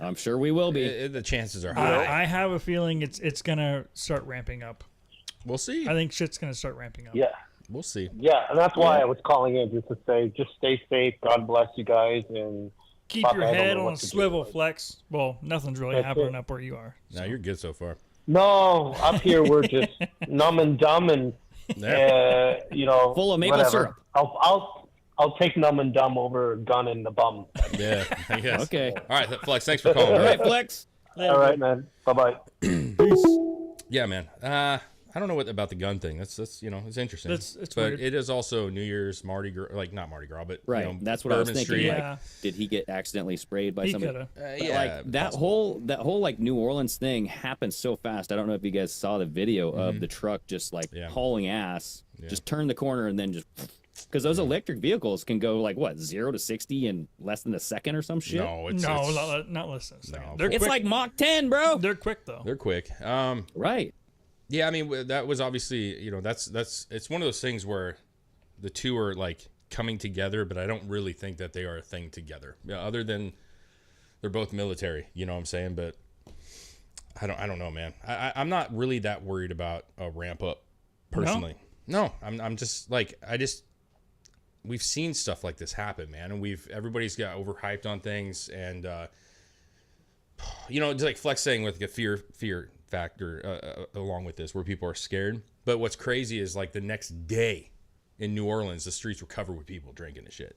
I'm sure we will be. The chances are high. I have a feeling it's gonna start ramping up. We'll see. I think shit's gonna start ramping up. Yeah. We'll see. Yeah, and that's why I was calling in, just to say, just stay safe. God bless you guys, and keep your head on a swivel, Flex. Well, nothing's really happening up where you are. So. No, you're good so far. No, up here we're just numb and dumb, and full of maple syrup. I'll take numb and dumb over gun in the bum. Yeah, I guess. Okay. All right, Flex. Thanks for calling. All right, Flex. All right, man. Bye-bye. Peace. Yeah, man. I don't know what about the gun thing. That's it's interesting. It's but weird. It is also New Year's Mardi Gras, like not Mardi Gras, but right. That's what I was thinking. Street. Yeah. Like, did he get accidentally sprayed by somebody? Yeah. Like that whole like New Orleans thing happened so fast. I don't know if you guys saw the video of the truck just like hauling ass, just turned the corner and then just. Because those electric vehicles can go like what 0 to 60 in less than a second or some shit. No, not less than a second. No. It's like Mach 10, bro. They're quick though. They're quick. Right. Yeah, I mean that was obviously that's it's one of those things where the two are like coming together, but I don't really think that they are a thing together. Yeah, other than they're both military, you know what I'm saying? But I don't know, man. I'm not really that worried about a ramp up personally. No, I'm just like we've seen stuff like this happen, man, and everybody's got overhyped on things, and just like Flex saying with the fear factor along with this, where people are scared. But what's crazy is like the next day in New Orleans, the streets were covered with people drinking and shit.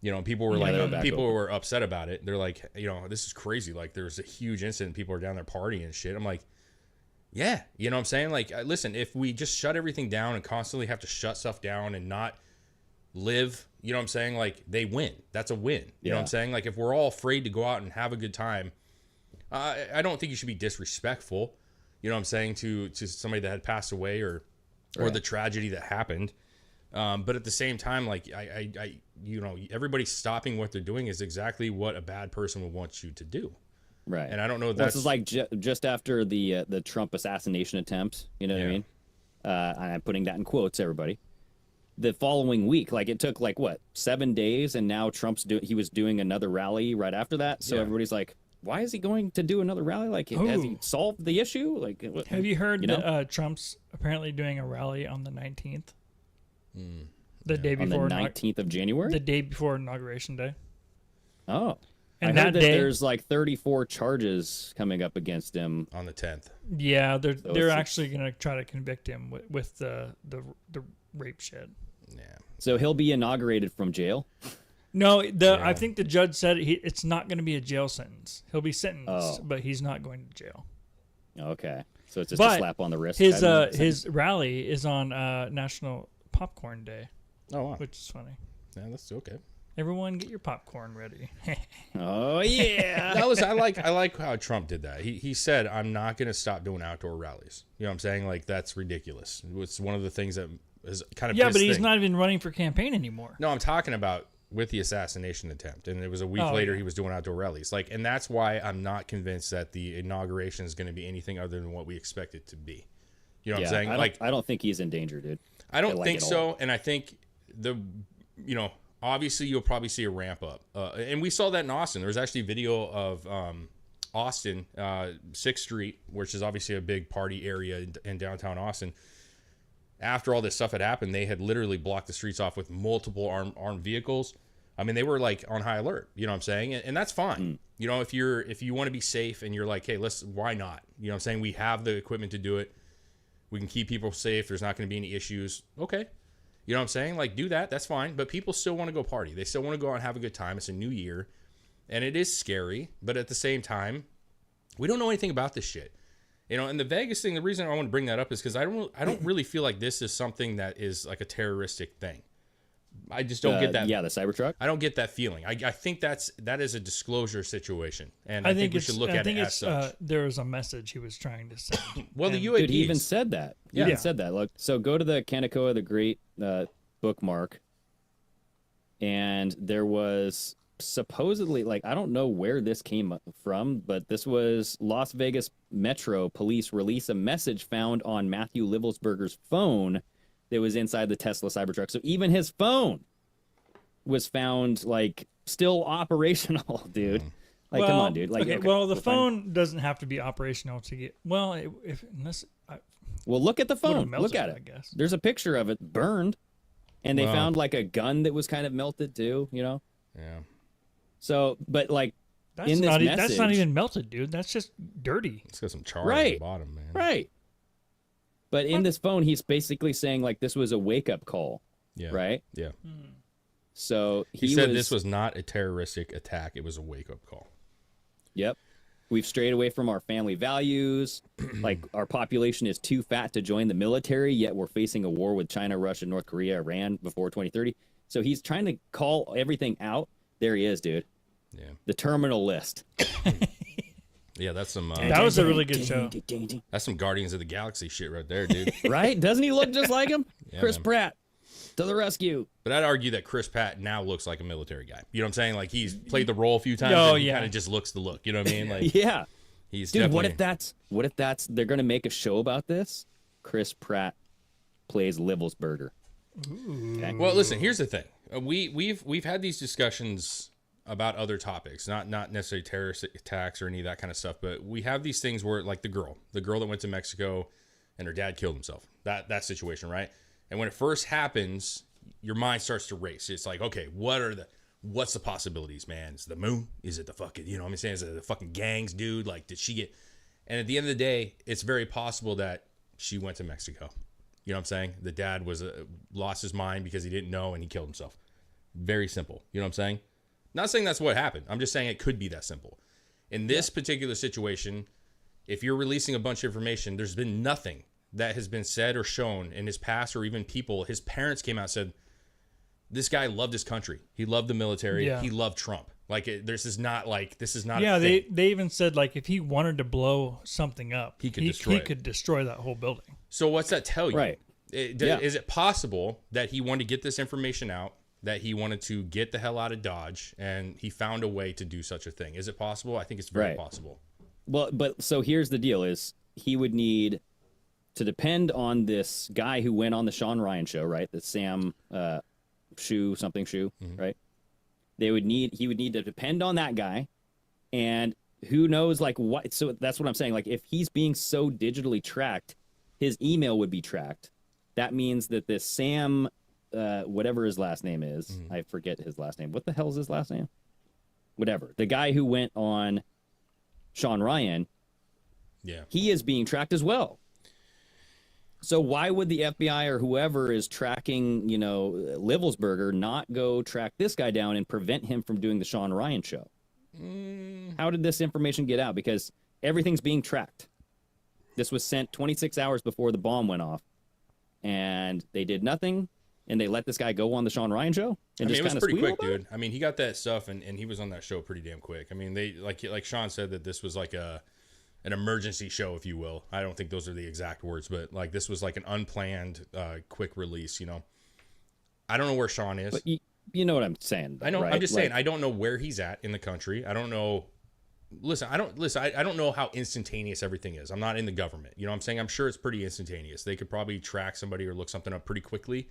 People were were upset about it. They're like, this is crazy. Like there's a huge incident. People are down there partying and shit. I'm like, yeah, you know what I'm saying? Like, listen, if we just shut everything down and constantly have to shut stuff down and not live, you know what I'm saying? Like they win. That's a win. You know what I'm saying? Like if we're all afraid to go out and have a good time, I don't think you should be disrespectful, you know what I'm saying, to somebody that had passed away or the tragedy that happened. But at the same time, like I everybody stopping what they're doing is exactly what a bad person would want you to do. Right. And I don't know. This is like just after the Trump assassination attempt. You know what I mean? And I'm putting that in quotes, everybody. The following week, like it took like what 7 days, and now he was doing another rally right after that. So everybody's like, why is he going to do another rally? Like, has he solved the issue? Like, have you heard that Trump's apparently doing a rally on the 19th? The day before on the 19th of January, the day before Inauguration Day. Oh, and I heard that there's like 34 charges coming up against him on the 10th. Yeah, they're actually going to try to convict him with the rape shit. Yeah. So he'll be inaugurated from jail. No, I think the judge said it's not going to be a jail sentence. He'll be sentenced, but he's not going to jail. Okay, so it's just a slap on the wrist. His rally is on National Popcorn Day. Oh wow, which is funny. Yeah, that's okay. Everyone, get your popcorn ready. Oh yeah, I like how Trump did that. He said, "I'm not going to stop doing outdoor rallies." You know what I'm saying? Like that's ridiculous. It's one of the things that is kind of but he's not even running for campaign anymore. No, I'm talking about with the assassination attempt, and it was a week later he was doing outdoor rallies. Like, and that's why I'm not convinced that the inauguration is going to be anything other than what we expect it to be. You know what I'm saying? I don't think he's in danger, dude. I don't think so, and I think obviously you'll probably see a ramp up, and we saw that in Austin. There was actually video of Austin, 6th Street, which is obviously a big party area in downtown Austin. After all this stuff had happened, they had literally blocked the streets off with multiple armed vehicles. I mean, they were like on high alert, you know what I'm saying? And that's fine. You know, if you want to be safe and you're like, hey, why not? You know what I'm saying? We have the equipment to do it. We can keep people safe. There's not going to be any issues. Okay. You know what I'm saying? Like, do that. That's fine. But people still want to go party. They still want to go out and have a good time. It's a new year. And it is scary. But at the same time, we don't know anything about this shit. You know, and the Vegas thing, the reason I want to bring that up is because I don't really feel like this is something that is like a terroristic thing. I just don't get that. Yeah, the Cybertruck. I don't get that feeling. I think that is a disclosure situation, and I think we should look at it as such. There was a message he was trying to send. Well, the UAP he even said that. He even said that. Look, so go to the Kaneko the Great bookmark, and there was supposedly, like, I don't know where this came from, but this was Las Vegas Metro Police release a message found on Matthew Livelsberger's phone that was inside the Tesla Cybertruck. So even his phone was found like still operational, dude. Like, come on, dude. Like, okay, well, the phone doesn't have to be operational to get. Well, well, look at the phone. Look at it. I guess there's a picture of it burned, and they found like a gun that was kind of melted too. You know. Yeah. So, but like, that's in this not message, that's not even melted, dude. That's just dirty. It's got some char at the bottom, man. Right. But in this phone, he's basically saying like this was a wake up call. Yeah. Right. Yeah. So he said this was not a terroristic attack. It was a wake up call. Yep. We've strayed away from our family values. Like, our population is too fat to join the military, yet we're facing a war with China, Russia, North Korea, Iran before 2030. So he's trying to call everything out. There he is, dude. Yeah. The terminal list. Yeah, that's some... that was a really good show. That's some Guardians of the Galaxy shit right there, dude. Right? Doesn't he look just like him? Yeah, Chris man. Pratt. To the rescue. But I'd argue that Chris Pratt now looks like a military guy. You know what I'm saying? Like, he's played the role a few times. Oh, and he yeah. kind of just looks the look. You know what I mean? Like, Yeah. He's Dude, definitely... what if that's they're gonna make a show about this? Chris Pratt plays Livelsberger. Okay. Well, listen, here's the thing. We've had these discussions about other topics, not necessarily terrorist attacks or any of that kind of stuff, but we have these things where, like, the girl that went to Mexico and her dad killed himself. That situation, right? And when it first happens, your mind starts to race. It's like, okay, what's the possibilities, man? Is it the moon? Is it the fucking, you know what I'm saying? Is it the fucking gangs, dude? Like, did she get... And at the end of the day, it's very possible that she went to Mexico. You know what I'm saying? The dad lost his mind because he didn't know and he killed himself. Very simple. You know what I'm saying? Not saying that's what happened. I'm just saying it could be that simple. In this particular situation, if you're releasing a bunch of information, there's been nothing that has been said or shown in his past, or even people. His parents came out and said, this guy loved his country. He loved the military. Yeah. He loved Trump. Like, this is not Yeah, a thing. they even said, like, if he wanted to blow something up, he could destroy that whole building. So what's that tell you? Right. Is it possible that he wanted to get this information out, that he wanted to get the hell out of Dodge, and he found a way to do such a thing? Is it possible? I think it's very possible. Well, but so here's the deal: is he would need to depend on this guy who went on the Shawn Ryan show, right? The Sam Shoe, right? He would need to depend on that guy, and who knows, like, what? So that's what I'm saying. Like, if he's being so digitally tracked, his email would be tracked. That means that this Sam, whatever his last name is, I forget his last name. What the hell is his last name? Whatever. The guy who went on Shawn Ryan, he is being tracked as well. So why would the FBI or whoever is tracking, Livelsberger not go track this guy down and prevent him from doing the Shawn Ryan show? How did this information get out? Because everything's being tracked. This was sent 26 hours before the bomb went off, and they did nothing, and they let this guy go on the Shawn Ryan show. And it was pretty quick, dude. I mean, he got that stuff, and he was on that show pretty damn quick. I mean, they like Shawn said that this was like an emergency show, if you will. I don't think those are the exact words, but like this was like an unplanned, quick release. I don't know where Shawn is. But you know what I'm saying? I know. Right? I'm just saying I don't know where he's at in the country. I don't know. I don't know how instantaneous everything is. I'm not in the government. You know what I'm saying? I'm sure it's pretty instantaneous. They could probably track somebody or look something up pretty quickly,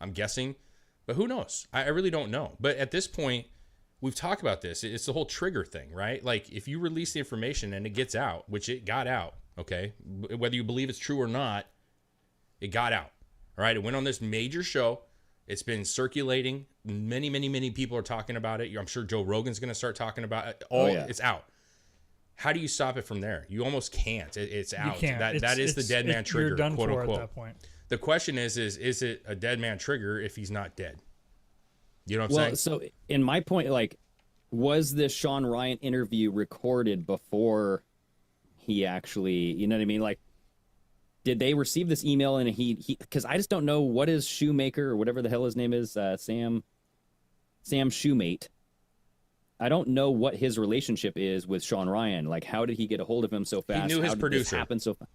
I'm guessing. But who knows? I really don't know. But at this point, we've talked about this. It's the whole trigger thing, right? Like, if you release the information and it gets out, which it got out, okay? Whether you believe it's true or not, it got out, all right? It went on this major show. It's been circulating. Many, many, many people are talking about it. I'm sure Joe Rogan's going to start talking about it. It's out. How do you stop it from there? You almost can't. It's out. You can't. That is the dead man trigger, you're done quote for unquote. at that point. The question is it a dead man trigger if he's not dead? You know what I'm saying? So in my point, like, was this Shawn Ryan interview recorded before he actually, you know what I mean? Like, did they receive this email and he because I just don't know what is Shoemaker or whatever the hell his name is, Sam Shoemate. I don't know what his relationship is with Shawn Ryan. Like, how did he get a hold of him so fast? He knew his producer. This happen so fast?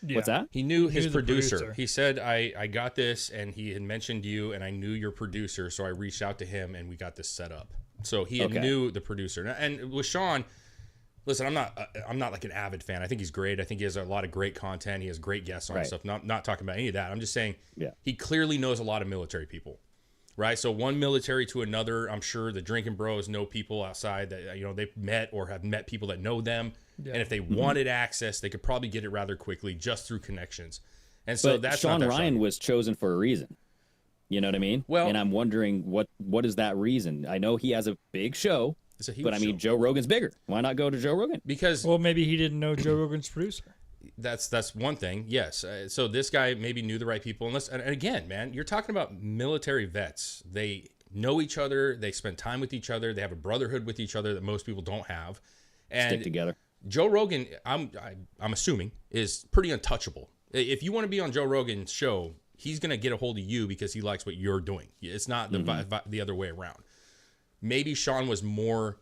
Yeah. What's that? He knew his producer. He said, I got this, and he had mentioned you, and I knew your producer, so I reached out to him, and we got this set up. So he knew the producer. And with Shawn, listen, I'm not like an avid fan. I think he's great. I think he has a lot of great content. He has great guests on and stuff. Not talking about any of that. I'm just saying he clearly knows a lot of military people, right? So one military to another, I'm sure the drinking bros know people outside that, you know, they've met or have met people that know them. Yeah. And if they wanted access, they could probably get it rather quickly just through connections. And so that's Shawn Ryan shocking. was chosen for a reason. You know what I mean? Well, and I'm wondering what is that reason? I know he has a big show, but I mean, Joe Rogan's bigger. Why not go to Joe Rogan? Because maybe he didn't know Joe Rogan's producer. That's one thing. Yes. So this guy maybe knew the right people. And again, man, you're talking about military vets. They know each other. They spend time with each other. They have a brotherhood with each other that most people don't have. And stick together. Joe Rogan, I'm assuming, is pretty untouchable. If you want to be on Joe Rogan's show, he's going to get a hold of you because he likes what you're doing. It's not the other way around. Maybe Shawn was more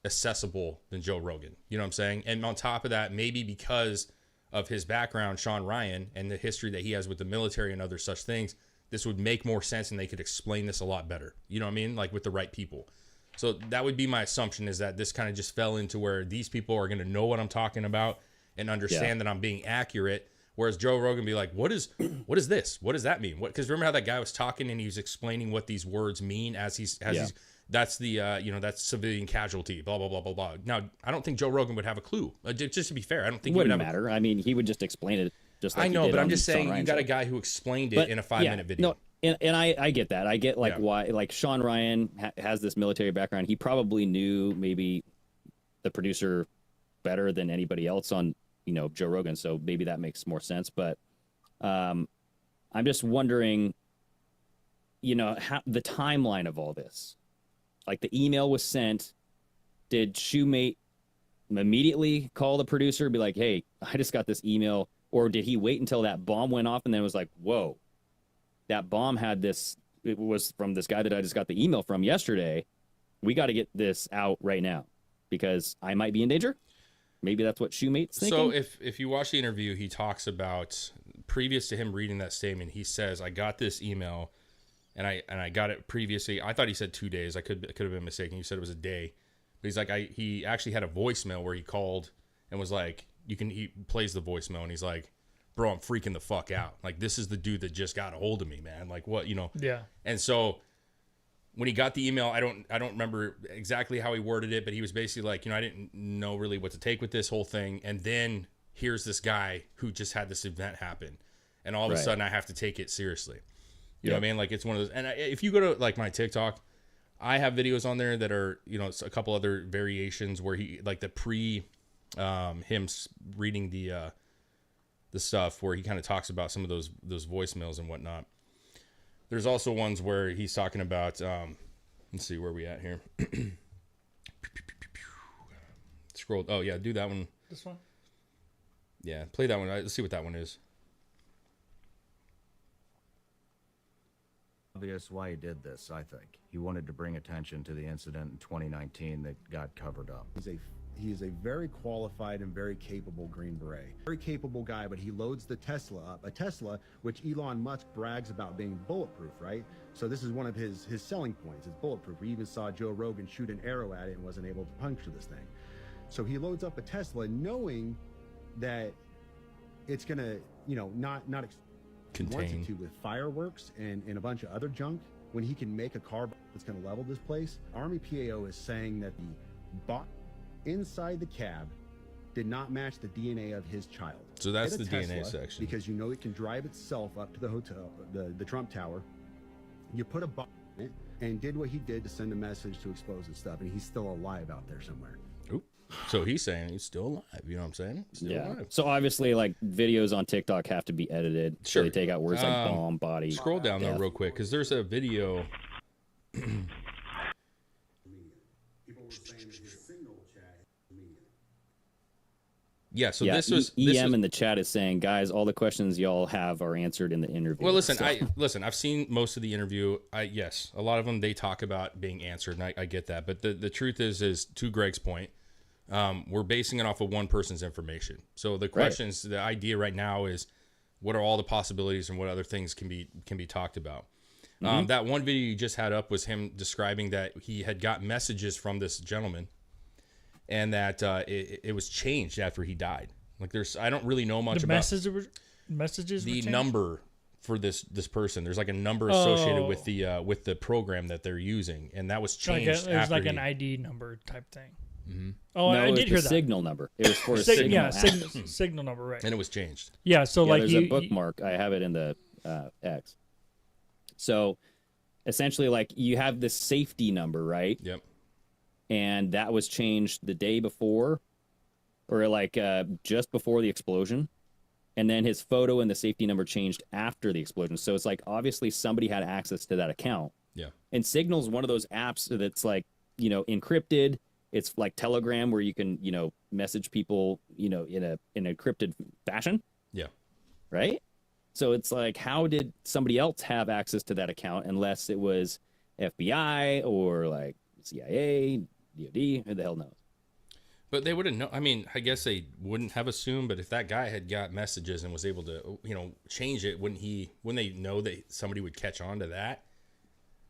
accessible than Joe Rogan. You know what I'm saying? And on top of that, maybe because of his background, Shawn Ryan, and the history that he has with the military and other such things, this would make more sense and they could explain this a lot better. You know what I mean? Like with the right people. So that would be my assumption, is that this kind of just fell into where these people are going to know what I'm talking about and understand that I'm being accurate. Whereas Joe Rogan be like, what is this? What does that mean? Because remember how that guy was talking and he was explaining what these words mean as he's that's the that's civilian casualty, blah blah blah blah blah. Now I don't think Joe Rogan would have a clue. Just to be fair, I don't think it wouldn't he would have matter. I mean, he would just explain it. Just like I know, but I'm just saying, you got a guy who explained it in a 5-minute video. No, and I get that. I get why, like Shawn Ryan has this military background. He probably knew maybe the producer better than anybody else on Joe Rogan, so maybe that makes more sense. But I'm just wondering, how the timeline of all this. Like the email was sent. Did Shoemate immediately call the producer and be like, hey, I just got this email? Or did he wait until that bomb went off and then was like, whoa, that bomb had this, it was from this guy that I just got the email from yesterday. We got to get this out right now because I might be in danger. Maybe that's what Shoemate's thinking. So if you watch the interview, he talks about, previous to him reading that statement, he says, I got this email and I got it previously. I thought he said 2 days. I could have been mistaken. He said it was a day. But he's like, he actually had a voicemail where he called and was like, he plays the voicemail and he's like, bro, I'm freaking the fuck out. Like, this is the dude that just got a hold of me, man. Like, what, Yeah. And so when he got the email, I don't remember exactly how he worded it, but he was basically like, I didn't know really what to take with this whole thing. And then here's this guy who just had this event happen. And all of a sudden I have to take it seriously. You know what I mean? Like, it's one of those. And if you go to like my TikTok, I have videos on there that are, a couple other variations where he, like the him reading the stuff where he kind of talks about some of those voicemails and whatnot. There's also ones where he's talking about, let's see where we at here. Scroll. Oh yeah, do that one. This one? Yeah, play that one. Let's see what that one is. Obvious why he did this, I think. He wanted to bring attention to the incident in 2019 that got covered up. He is a very qualified and very capable Green Beret. Very capable guy, but he loads the Tesla up. A Tesla, which Elon Musk brags about being bulletproof, right? So this is one of his selling points. It's bulletproof. We even saw Joe Rogan shoot an arrow at it and wasn't able to puncture this thing. So he loads up a Tesla knowing that it's going to, not wants it to with fireworks and a bunch of other junk, when he can make a car that's going to level this place. Army PAO is saying that the bot inside the cab did not match the DNA of his child. So that's the DNA section. Because it can drive itself up to the hotel, the Trump Tower. You put a bot in it and did what he did to send a message to expose and stuff, and he's still alive out there somewhere. Oop. So he's saying he's still alive. You know what I'm saying? Still alive. So obviously, like, videos on TikTok have to be edited. Sure. So they take out words like bomb, body. Scroll down though real quick, because there's a video. Yeah, so this was EM in the chat is saying, guys, all the questions y'all have are answered in the interview. Well, listen, I've seen most of the interview. Yes, a lot of them they talk about being answered, and I get that. But the truth is to Greg's point, we're basing it off of one person's information. So the questions, the idea right now is, what are all the possibilities and what other things can be talked about? Mm-hmm. That one video you just had up was him describing that he had got messages from this gentleman, and that it was changed after he died. Like, I don't really know much about messages. The number for this person. There's like a number associated with the program that they're using, and that was changed. There's like an ID number type thing. Mm-hmm. Oh, no, I did hear that. Signal number. It was for a signal. Yeah, signal number, right? And it was changed. Yeah, so like there's a bookmark. I have it in the X. So essentially, like you have this safety number, right? Yep. And that was changed the day before, or like just before the explosion. And then his photo and the safety number changed after the explosion. So it's like obviously somebody had access to that account. Yeah. And Signal's one of those apps that's like, encrypted. It's like Telegram where you can, message people, in an encrypted fashion. Yeah. Right? So it's like, how did somebody else have access to that account unless it was FBI or like CIA, DOD, who the hell knows? But they wouldn't know. I mean, I guess they wouldn't have assumed, but if that guy had got messages and was able to, change it, wouldn't they know that somebody would catch on to that?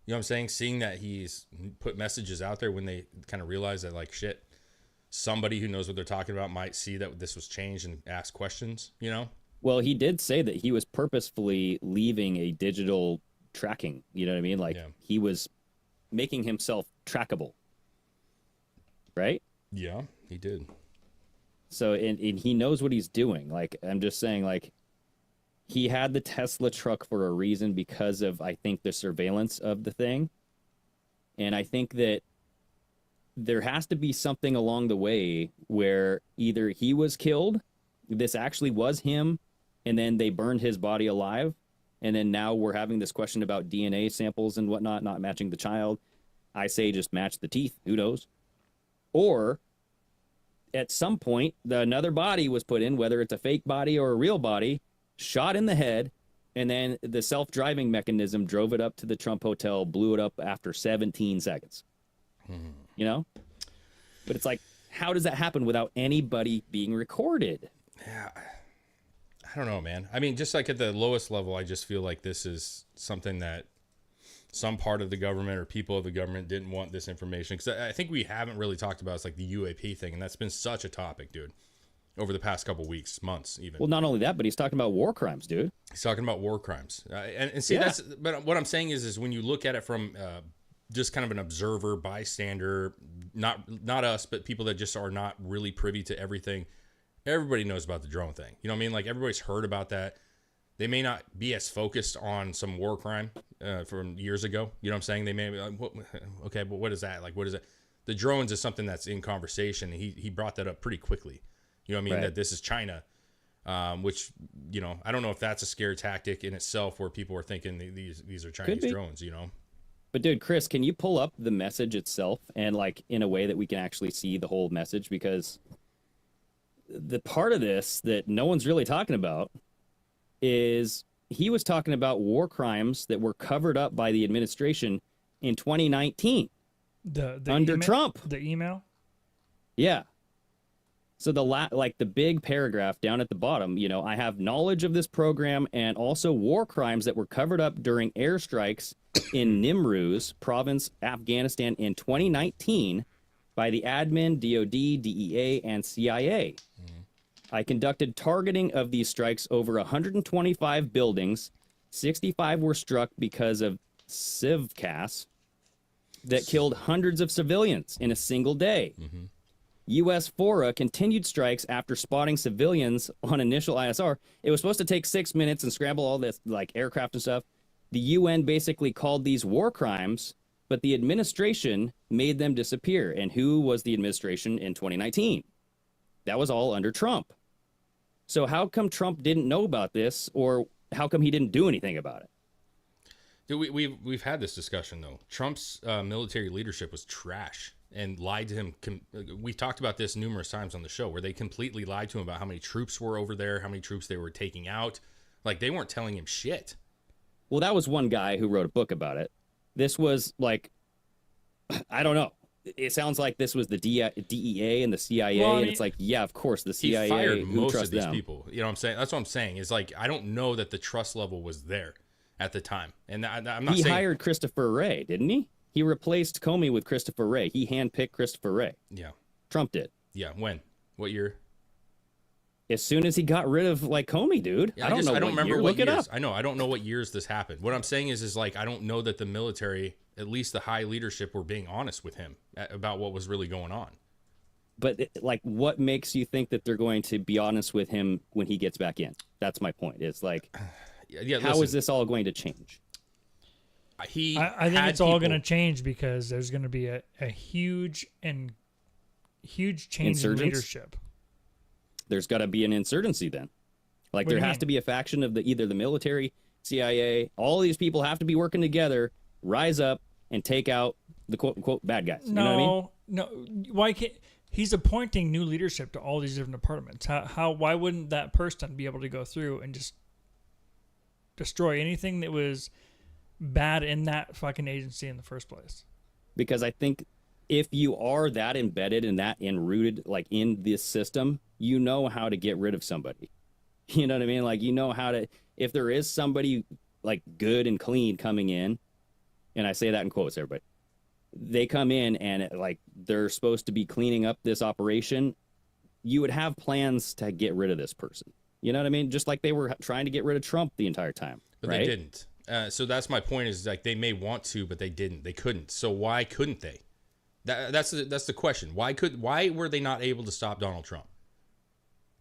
You know what I'm saying? Seeing that he's put messages out there, when they kind of realize that, like, shit, somebody who knows what they're talking about might see that this was changed and ask questions, Well, he did say that he was purposefully leaving a digital tracking. You know what I mean? Like, he was making himself trackable. Right? Yeah, he did. So, and he knows what he's doing. Like, I'm just saying, like, he had the Tesla truck for a reason because of, I think, the surveillance of the thing. And I think that there has to be something along the way where either he was killed, this actually was him, and then they burned his body alive. And then now we're having this question about DNA samples and whatnot, not matching the child. I say just match the teeth. Who knows? Or at some point, another body was put in, whether it's a fake body or a real body, shot in the head, and then the self-driving mechanism drove it up to the Trump Hotel, blew it up after 17 seconds. But it's like, how does that happen without anybody being recorded? Yeah, I don't know, man. I mean, just like at the lowest level, I just feel like this is something that some part of the government or people of the government didn't want this information. Because I think we haven't really talked about, it's like the UAP thing, and that's been such a topic, dude, over the past couple weeks, months, even. Well, not only that, but he's talking about war crimes, dude. He's talking about war crimes, and see, but what I'm saying is when you look at it from just kind of an observer, bystander, not us, but people that just are not really privy to everything. Everybody knows about the drone thing. You know what I mean? Like, everybody's heard about that. They may not be as focused on some war crime from years ago. You know what I'm saying? They may be like, okay, but what is that? Like, what is it? The drones is something that's in conversation. He brought that up pretty quickly. You know what I mean? Right. That this is China, which, I don't know if that's a scare tactic in itself where people are thinking these are Chinese drones, But dude, Chris, can you pull up the message itself and like in a way that we can actually see the whole message? Because the part of this that no one's really talking about is he was talking about war crimes that were covered up by the administration in 2019 under email, Trump. The email? Yeah. So the big paragraph down at the bottom, I have knowledge of this program and also war crimes that were covered up during airstrikes in Nimruz province, Afghanistan in 2019 by the admin, DOD, DEA, and CIA. I conducted targeting of these strikes over 125 buildings. 65 were struck because of CIVCAS that killed hundreds of civilians in a single day. U.S. FORA continued strikes after spotting civilians on initial ISR. It was supposed to take 6 minutes and scramble all this, like aircraft and stuff. The UN basically called these war crimes, but the administration made them disappear. And who was the administration in 2019? That was all under Trump. So how come Trump didn't know about this, or how come he didn't do anything about it? Dude, we've had this discussion, though. Trump's military leadership was trash and lied to him. We talked about this numerous times on the show, where they completely lied to him about how many troops were over there, how many troops they were taking out. Like, they weren't telling him shit. Well, that was one guy who wrote a book about it. This was like, I don't know. It sounds like this was the DEA and the CIA, and it's like, yeah, of course, the CIA. He fired most of these people. You know what I'm saying? That's what I'm saying. Is like, I don't know that the trust level was there at the time, and I'm not saying he hired Christopher Wray, didn't he? He replaced Comey with Christopher Wray. He handpicked Christopher Wray. Yeah, Trump did. Yeah, when? What year? as soon as he got rid of like Comey, dude. Yeah, I don't remember what years. I know. I don't know what years this happened. What I'm saying is like I don't know that the military, at least the high leadership, were being honest with him about what was really going on. But like, what makes you think that they're going to be honest with him when he gets back in? That's my point. It's like, how is this all going to change? I think it's all going to change because there's going to be a huge change in leadership. There's got to be an insurgency then. Like there has to be a faction of either the military, CIA, all these people have to be working together, rise up and take out the quote unquote bad guys. You know what I mean? No. Why can't he's appointing new leadership to all these different departments? Why wouldn't that person be able to go through and just destroy anything that was bad in that fucking agency in the first place? Because I think if you are that embedded and that enrooted like in this system, you know how to get rid of somebody. You know what I mean? Like, you know how to, if there is somebody like good and clean coming in, and I say that in quotes, everybody, they come in and like they're supposed to be cleaning up this operation, you would have plans to get rid of this person. You know what I mean? Just like they were trying to get rid of Trump the entire time. But right? They didn't. So that's my point is like they may want to, but they didn't. They couldn't. So why couldn't they? That's the question. Why were they not able to stop Donald Trump?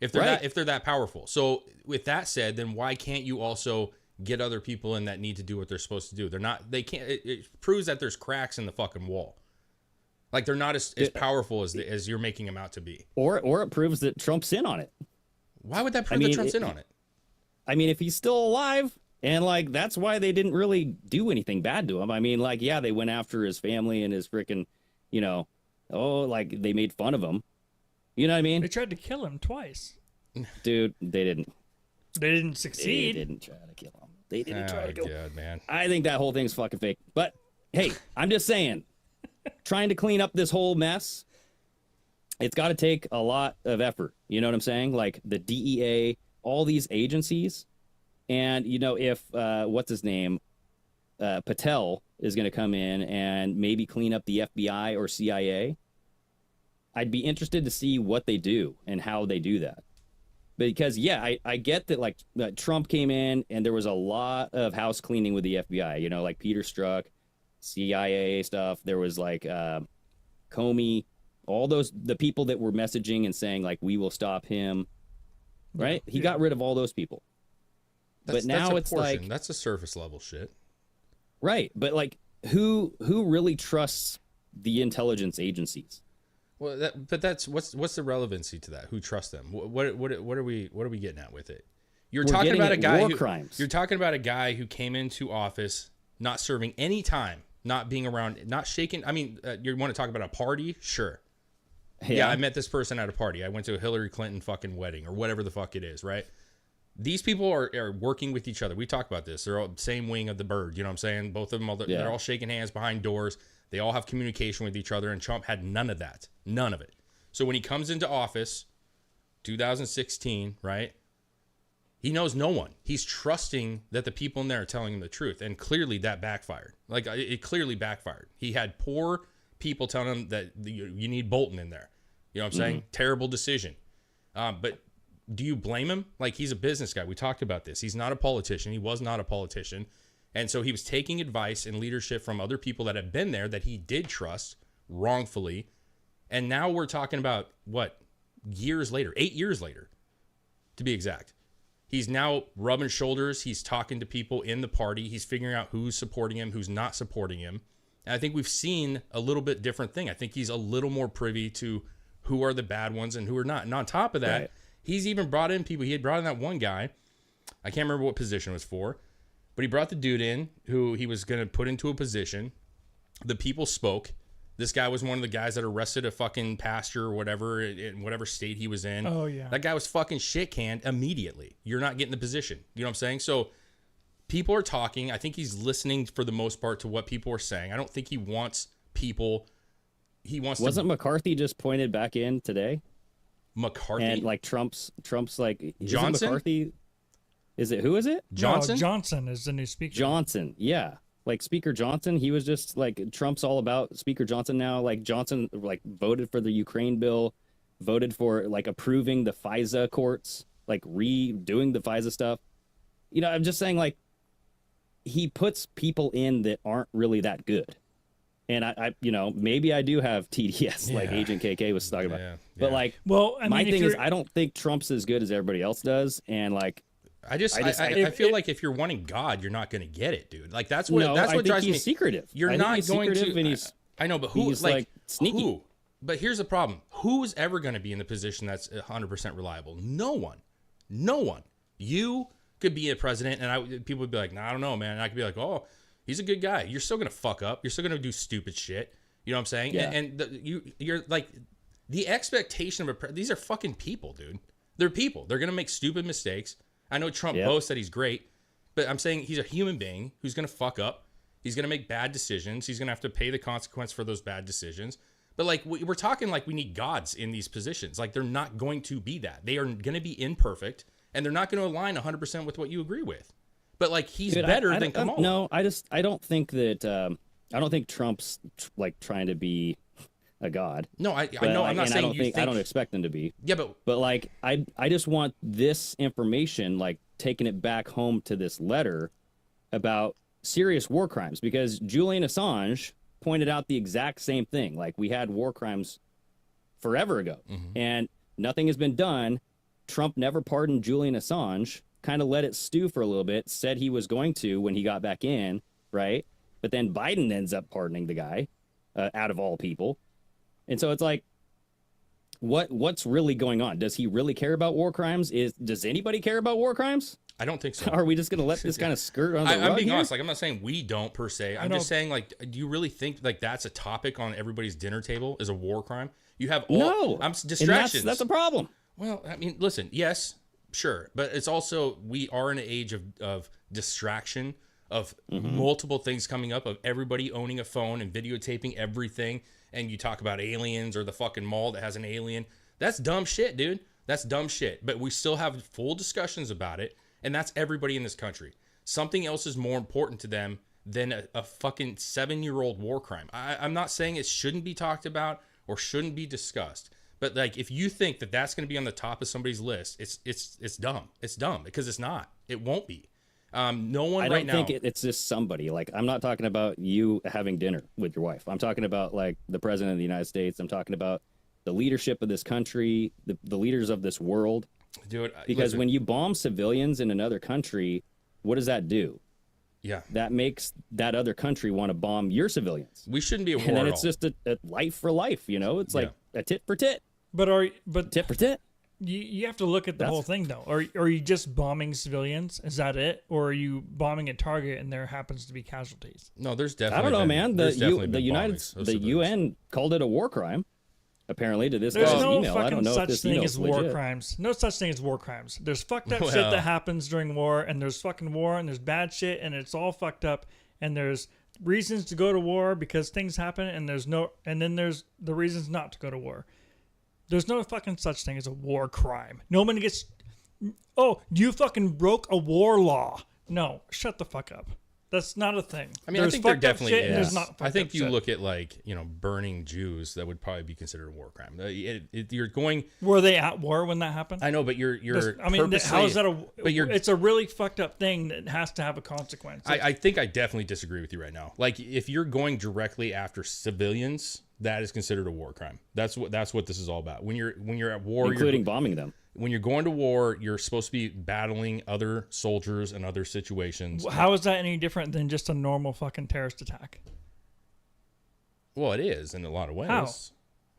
If they're that powerful. So with that said, then why can't you also get other people in that need to do what they're supposed to do? They can't. It proves that there's cracks in the fucking wall. Like they're not as powerful as you're making them out to be. Or it proves that Trump's in on it. Why would that prove that Trump's in on it? I mean, if he's still alive, and like that's why they didn't really do anything bad to him. I mean, like, yeah, they went after his family and his freaking, like they made fun of him. You know what I mean? They tried to kill him twice. Dude, they didn't. They didn't succeed. They didn't try to kill him. They didn't try to kill him. God, man. I think that whole thing's fucking fake. But hey, I'm just saying, trying to clean up this whole mess, it's got to take a lot of effort. You know what I'm saying? Like the DEA, all these agencies, and if what's his name, Patel is going to come in and maybe clean up the FBI or CIA. I'd be interested to see what they do and how they do that. Because, yeah, I get that, like, Trump came in and there was a lot of house cleaning with the FBI, like Peter Strzok, CIA stuff. There was, like, Comey, all the people that were messaging and saying, like, we will stop him, right? He got rid of all those people. But now it's like... That's a surface level shit. Right. But, like, who really trusts the intelligence agencies? Well, that's what's the relevancy to that? Who trusts them? What are we getting at with it? We're talking about a guy You're talking about a guy who came into office not serving any time, not being around, not shaking. I mean, you want to talk about a party? Sure. Yeah, I met this person at a party. I went to a Hillary Clinton fucking wedding or whatever the fuck it is, right? These people are working with each other. We talk about this. They're all same wing of the bird. You know what I'm saying? Both of them, they're all shaking hands behind doors. They all have communication with each other, and Trump had none of that. None of it. So when he comes into office, 2016, right, he knows no one. He's trusting that the people in there are telling him the truth, and clearly that backfired. Like, it clearly backfired. He had poor people telling him that you need Bolton in there. You know what I'm saying? Terrible decision. But do you blame him? Like, he's a business guy. We talked about this. He's not a politician. He was not a politician. And so he was taking advice and leadership from other people that have been there that he did trust wrongfully. And now we're talking about, 8 years later, to be exact. He's now rubbing shoulders. He's talking to people in the party. He's figuring out who's supporting him, who's not supporting him. And I think we've seen a little bit different thing. I think he's a little more privy to who are the bad ones and who are not. And on top of that, he's even brought in people. He had brought in that one guy. I can't remember what position it was for. But he brought the dude in who he was going to put into a position. The people spoke. This guy was one of the guys that arrested a fucking pastor or whatever in whatever state he was in. Oh, yeah. That guy was fucking shit canned immediately. You're not getting the position. You know what I'm saying? So people are talking. I think he's listening for the most part to what people are saying. I don't think he wants people. Wasn't McCarthy just pointed back in today? McCarthy? And like Trump's like Johnson? McCarthy. Who is it? Johnson? No, Johnson is the new speaker. Johnson, yeah. Like Speaker Johnson, he was just like Trump's all about Speaker Johnson now. Like Johnson like voted for the Ukraine bill. voted for like approving the FISA courts, like redoing the FISA stuff. You know, I'm just saying, like, he puts people in that aren't really that good. And I you know, maybe I do have TDS, like Agent KK was talking about. But like, well, I mean, my thing is, I don't think Trump's as good as everybody else does. And like, I feel like if you're wanting God, you're not going to get it, dude. Like that's what drives me. He's secretive. You're not going to. And I know, but who? He's like sneaky. Who? But here's the problem: who's ever going to be in the position that's 100% reliable? No one. No one. You could be a president, and people would be like, "Nah, I don't know, man." And I could be like, "Oh, he's a good guy." You're still going to fuck up. You're still going to do stupid shit. You know what I'm saying? Yeah. You're like, the expectation of these are fucking people, dude. They're people. They're going to make stupid mistakes. I know Trump boasts that he's great, but I'm saying he's a human being who's going to fuck up. He's going to make bad decisions. He's going to have to pay the consequence for those bad decisions. But like, we're talking like we need gods in these positions. Like, they're not going to be that. They are going to be imperfect, and they're not going to align 100% with what you agree with. But like, he's better than Kamala. No, I don't think that. I don't think Trump's like trying to be a god. No, I know. I'm not saying I don't expect him to be. Yeah, but like, I just want this information, like taking it back home to this letter about serious war crimes, because Julian Assange pointed out the exact same thing. Like, we had war crimes forever ago, and nothing has been done. Trump never pardoned Julian Assange. Kind of let it stew for a little bit. Said he was going to when he got back in, right? But then Biden ends up pardoning the guy, out of all people. And so it's like, what's really going on? Does he really care about war crimes? Does anybody care about war crimes? I don't think so. Are we just going to let this kind of skirt on the rug I'm being here? honest. Like, I'm not saying we don't per se. I'm just saying, like, do you really think like that's a topic on everybody's dinner table is a war crime? You have all distractions. That's a problem. Well, I mean, listen, yes, sure, but it's also, we are in an age of distraction, of multiple things coming up, of everybody owning a phone and videotaping everything. And you talk about aliens or the fucking mall that has an alien. That's dumb shit, dude. That's dumb shit. But we still have full discussions about it. And that's everybody in this country. Something else is more important to them than a fucking 7-year-old war crime. I'm not saying it shouldn't be talked about or shouldn't be discussed. But like, if you think that that's going to be on the top of somebody's list, it's dumb. It's dumb because it's not. It won't be. No one right now. I don't think it's just somebody. Like, I'm not talking about you having dinner with your wife. I'm talking about like the president of the United States. I'm talking about the leadership of this country, the leaders of this world. Dude, because when you bomb civilians in another country, what does that do? Yeah, that makes that other country want to bomb your civilians. We shouldn't be at war. And then it's just a life for life. You know, it's like a tit for tit. But tit for tit. You have to look at the whole thing, though. Are you just bombing civilians? Is that it? Or are you bombing a target and there happens to be casualties? No, there's definitely. I don't know, man. The UN called it a war crime. Apparently, to this guy's email. I don't know if this thing as war crimes. No such thing as war crimes. There's fucked up shit that happens during war, and there's fucking war, and there's bad shit, and it's all fucked up, and there's reasons to go to war because things happen, and then there's the reasons not to go to war. There's no fucking such thing as a war crime. No one gets, oh, you fucking broke a war law. No, shut the fuck up. That's not a thing. I mean, I think there definitely is. I think you look at, like, burning Jews, that would probably be considered a war crime. You're going. Were they at war when that happened? I know, but you're. I mean, how is that it's a really fucked up thing that has to have a consequence. I think I definitely disagree with you right now. Like, if you're going directly after civilians, that is considered a war crime. That's what this is all about. When you're at war, including bombing them. When you're going to war, you're supposed to be battling other soldiers and other situations. How is that any different than just a normal fucking terrorist attack? Well, it is in a lot of ways. How?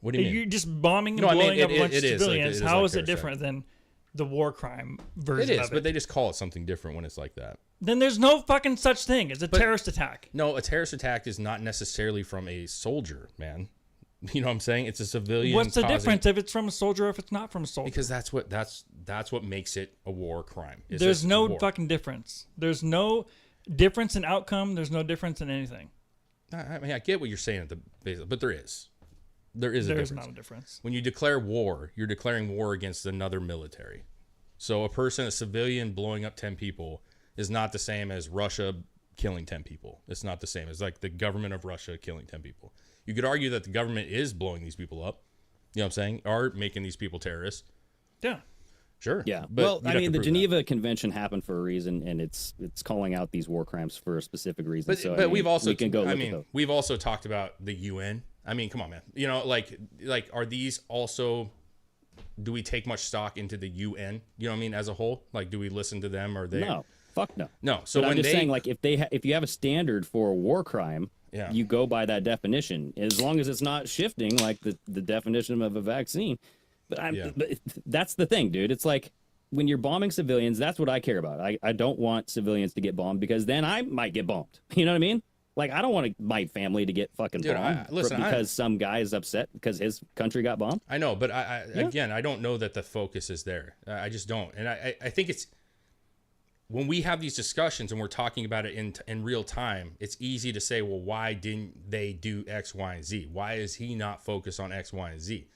What do you mean? You're just bombing and blowing up a bunch of civilians. How is it different than the war crime version of it? It is, but they just call it something different when it's like that. Then there's no fucking such thing as a terrorist attack. No, a terrorist attack is not necessarily from a soldier, man. You know what I'm saying? It's a civilian. What's the difference if it's from a soldier or if it's not from a soldier? Because that's what makes it a war crime. There's no fucking difference. There's no difference in outcome. There's no difference in anything. I mean, I get what you're saying at the base, but there is. There is a difference. There's not a difference. When you declare war, you're declaring war against another military. So a civilian blowing up 10 people is not the same as Russia killing 10 people. It's not the same as like the government of Russia killing 10 people. You could argue that the government is blowing these people up. You know what I'm saying? Are making these people terrorists. Yeah. Sure. Yeah. But well, I mean, the Geneva that. Convention happened for a reason, and it's calling out these war crimes for a specific reason. But, so, but we've also, we've also talked about the UN. I mean, come on, man. You know, like, are these also? Do we take much stock into the UN? You know what I mean? As a whole, like, do we listen to them? Or they? No. Fuck no. No. So but when I'm just saying, like, if you have a standard for a war crime, you go by that definition. As long as it's not shifting, like the definition of a vaccine. But but that's the thing, dude. It's like when you're bombing civilians, that's what I care about. I don't want civilians to get bombed because then I might get bombed. You know what I mean? Like, I don't want my family to get fucking bombed because some guy is upset because his country got bombed. I know, but again, I don't know that the focus is there. I just don't. And I think it's when we have these discussions and we're talking about it in real time, it's easy to say, well, why didn't they do X, Y, and Z? Why is he not focused on X, Y, and Z?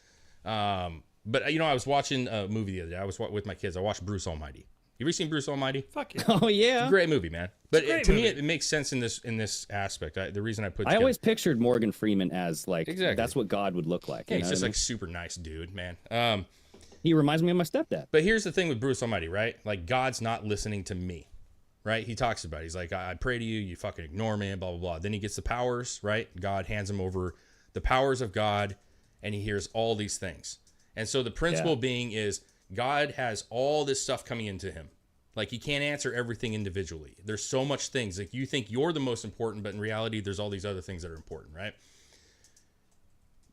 But, you know, I was watching a movie the other day. I was with my kids. I watched Bruce Almighty. You ever seen Bruce Almighty? Fuck yeah. Oh, yeah. It's a great movie, man. But to me, movie. it makes sense in this aspect. The reason I I always pictured Morgan Freeman as, like, exactly. That's what God would look like. Yeah, he's just, like, super nice dude, man. He reminds me of my stepdad. But here's the thing with Bruce Almighty, right? Like, God's not listening to me, right? He talks about it. He's like, I pray to you, you fucking ignore me, blah, blah, blah. Then he gets the powers, right? God hands him over the powers of God, and he hears all these things. And so the principle being is God has all this stuff coming into him. Like, he can't answer everything individually. There's so much things. Like, you think you're the most important, but in reality, there's all these other things that are important, right?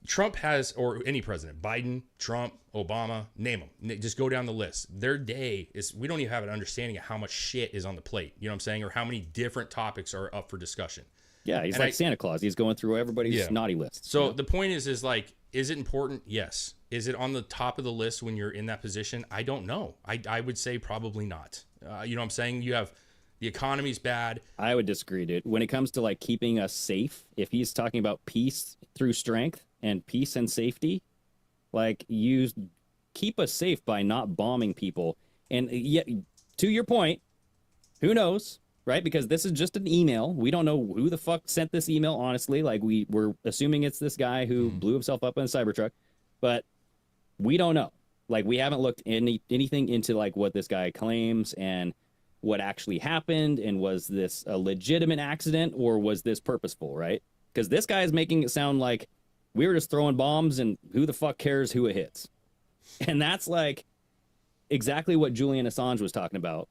Trump has, or any president, Biden, Trump, Obama, name them. Just go down the list. Their day is, we don't even have an understanding of how much shit is on the plate. You know what I'm saying? Or how many different topics are up for discussion. Yeah, he's like Santa Claus. He's going through everybody's naughty list. So the point is like, is it important? Yes. Is it on the top of the list when you're in that position? I don't know. I would say probably not. You know what I'm saying? You have the economy's bad. I would disagree, dude. When it comes to like keeping us safe, if he's talking about peace through strength and peace and safety, like, you keep us safe by not bombing people. And yet, to your point, who knows? Right? Because this is just an email. We don't know who the fuck sent this email, honestly. Like, we're assuming it's this guy who blew himself up in a Cybertruck, but we don't know. Like, we haven't looked anything into, like, what this guy claims and what actually happened, and was this a legitimate accident or was this purposeful, right? Because this guy is making it sound like we were just throwing bombs and who the fuck cares who it hits. And that's, like, exactly what Julian Assange was talking about.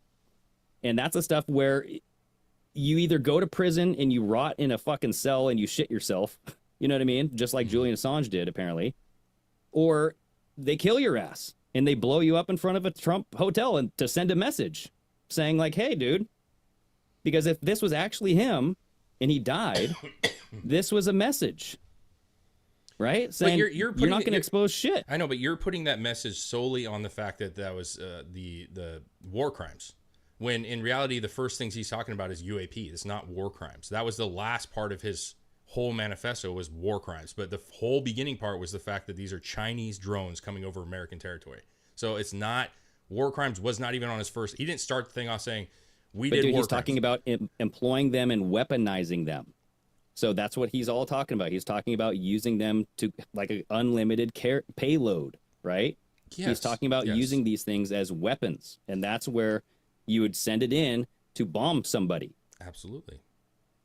And that's the stuff where you either go to prison and you rot in a fucking cell and you shit yourself, you know what I mean? Just like Julian Assange did, apparently. Or they kill your ass and they blow you up in front of a Trump hotel and to send a message saying, like, hey, dude, because if this was actually him and he died, this was a message. Right? Saying you're not going to expose shit. I know, but you're putting that message solely on the fact that was the war crimes. When in reality, the first things he's talking about is UAP. It's not war crimes. That was the last part of his whole manifesto, was war crimes. But the whole beginning part was the fact that these are Chinese drones coming over American territory. So it's not, war crimes was not even on his first. He didn't start the thing off saying we did war crimes. He's talking about employing them and weaponizing them. So that's what he's all talking about. He's talking about using them to, like, an unlimited payload, right? Yes. He's talking about using these things as weapons. And that's where you would send it in to bomb somebody. Absolutely.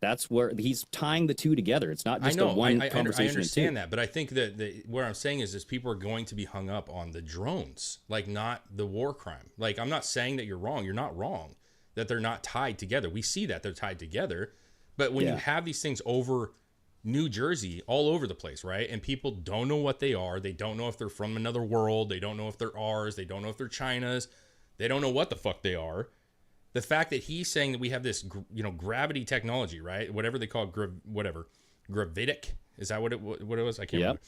That's where he's tying the two together. It's not just a one conversation. I understand that, but I think that what I'm saying is people are going to be hung up on the drones, like, not the war crime. Like, I'm not saying that you're wrong. You're not wrong that they're not tied together. We see that they're tied together, but when you have these things over New Jersey, all over the place, right? And people don't know what they are. They don't know if they're from another world. They don't know if they're ours. They don't know if they're China's. They don't know what the fuck they are. The fact that he's saying that we have this, gravity technology, right? Whatever they call gravitic. Is that what it was? I can't remember.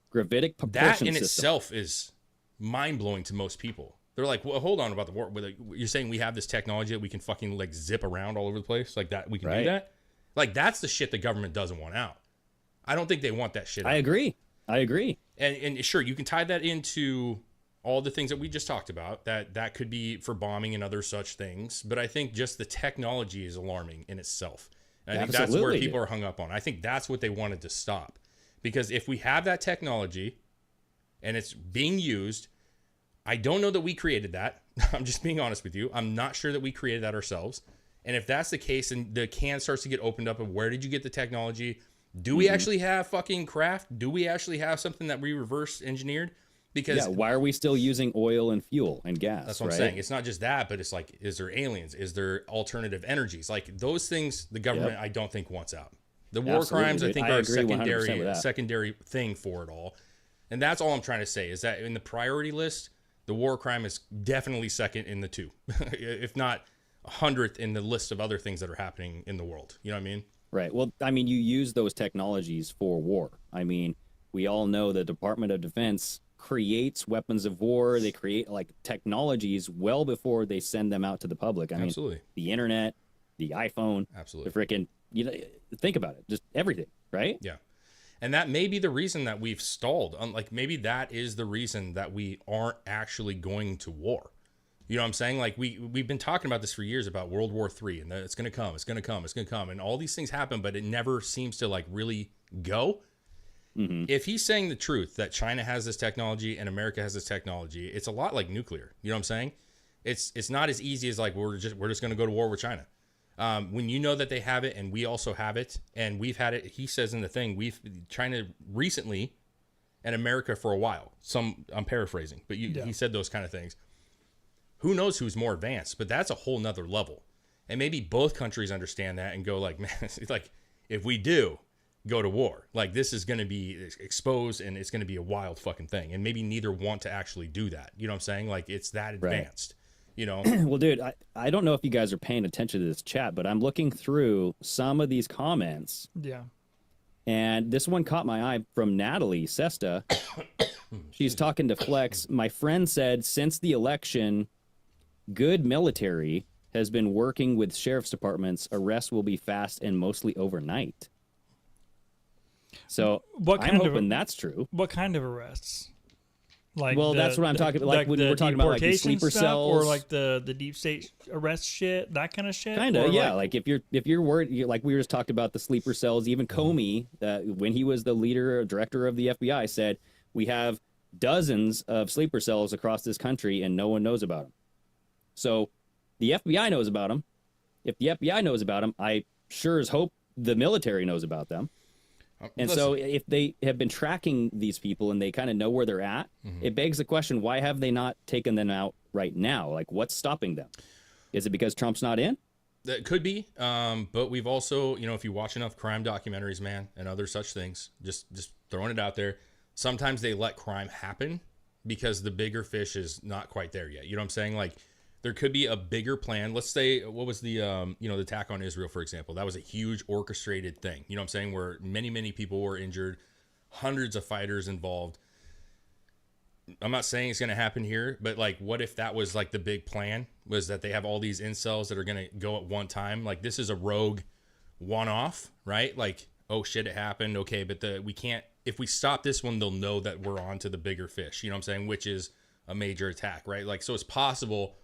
Gravitic propulsion that in system. itself is mind blowing to most people. They're like, well, hold on about the war. You're saying we have this technology that we can fucking, like, zip around all over the place like that? We can do that? Like, that's the shit the government doesn't want out. I don't think they want that shit out. I agree. And sure, you can tie that into all the things that we just talked about, that could be for bombing and other such things. But I think just the technology is alarming in itself. And I think that's where people are hung up on. I think that's what they wanted to stop. Because if we have that technology, and it's being used. I don't know that we created that. I'm just being honest with you. I'm not sure that we created that ourselves. And if that's the case, and the can starts to get opened up of where did you get the technology? Do we actually have fucking craft? Do we actually have something that we reverse engineered? Because why are we still using oil and fuel and gas? That's what I'm saying. It's not just that, but it's like, is there aliens? Is there alternative energies? Like those things, the government, I don't think wants out. The war crimes, I think, are a secondary thing for it all. And that's all I'm trying to say is that in the priority list, the war crime is definitely second in the two, if not 100th in the list of other things that are happening in the world. You know what I mean? Right. Well, I mean, you use those technologies for war. I mean, we all know the Department of Defense creates weapons of war. They create like technologies well before they send them out to the public. I mean, the internet, the iPhone, the freaking, think about it, just everything, right? Yeah. And that may be the reason that we've stalled. Like maybe that is the reason that we aren't actually going to war. You know what I'm saying? Like we've been talking about this for years about World War III and that it's going to come, it's going to come, it's going to come. And all these things happen, but it never seems to like really go. Mm-hmm. If he's saying the truth that China has this technology and America has this technology, it's a lot like nuclear. You know what I'm saying? It's not as easy as like we're just going to go to war with China. When you know that they have it and we also have it and we've had it, he says in the thing, China recently and America for a while. I'm paraphrasing, but he said those kind of things. Who knows who's more advanced, but that's a whole nother level. And maybe both countries understand that and go like, man, it's like if we do go to war, like this is going to be exposed and it's going to be a wild fucking thing. And maybe neither want to actually do that. You know what I'm saying? Like it's that advanced. You know? Well, dude, I don't know if you guys are paying attention to this chat, but I'm looking through some of these comments. Yeah. And this one caught my eye from Natalie Sesta. She's talking to Flex. My friend said, since the election, good military has been working with sheriff's departments. Arrests will be fast and mostly overnight. So I'm hoping that's true. What kind of arrests? Like well, that's what I'm talking about. Like when we're talking about like the sleeper cells, or like the deep state arrest shit, that kind of shit. Kind of, yeah. Like if you're worried, like we just talked about the sleeper cells. Even Comey, when he was the leader or director of the FBI, said we have dozens of sleeper cells across this country and no one knows about them. So the FBI knows about them. If the FBI knows about them, I sure as hope the military knows about them. And so if they have been tracking these people and they kind of know where they're at, it begs the question, why have they not taken them out right now? Like, what's stopping them? Is it because Trump's not in? That could be. But we've also, if you watch enough crime documentaries, man, and other such things, just throwing it out there, sometimes they let crime happen because the bigger fish is not quite there yet. You know what I'm saying? Like, there could be a bigger plan. Let's say, what was the, the attack on Israel, for example? That was a huge orchestrated thing. You know what I'm saying? Where many, many people were injured, hundreds of fighters involved. I'm not saying it's going to happen here, but like, what if that was like the big plan was that they have all these incels that are going to go at one time? Like, this is a rogue one-off, right? Like, oh shit, it happened. Okay. But we can't, if we stop this one, they'll know that we're on to the bigger fish, you know what I'm saying? Which is a major attack, right? Like, so it's possible.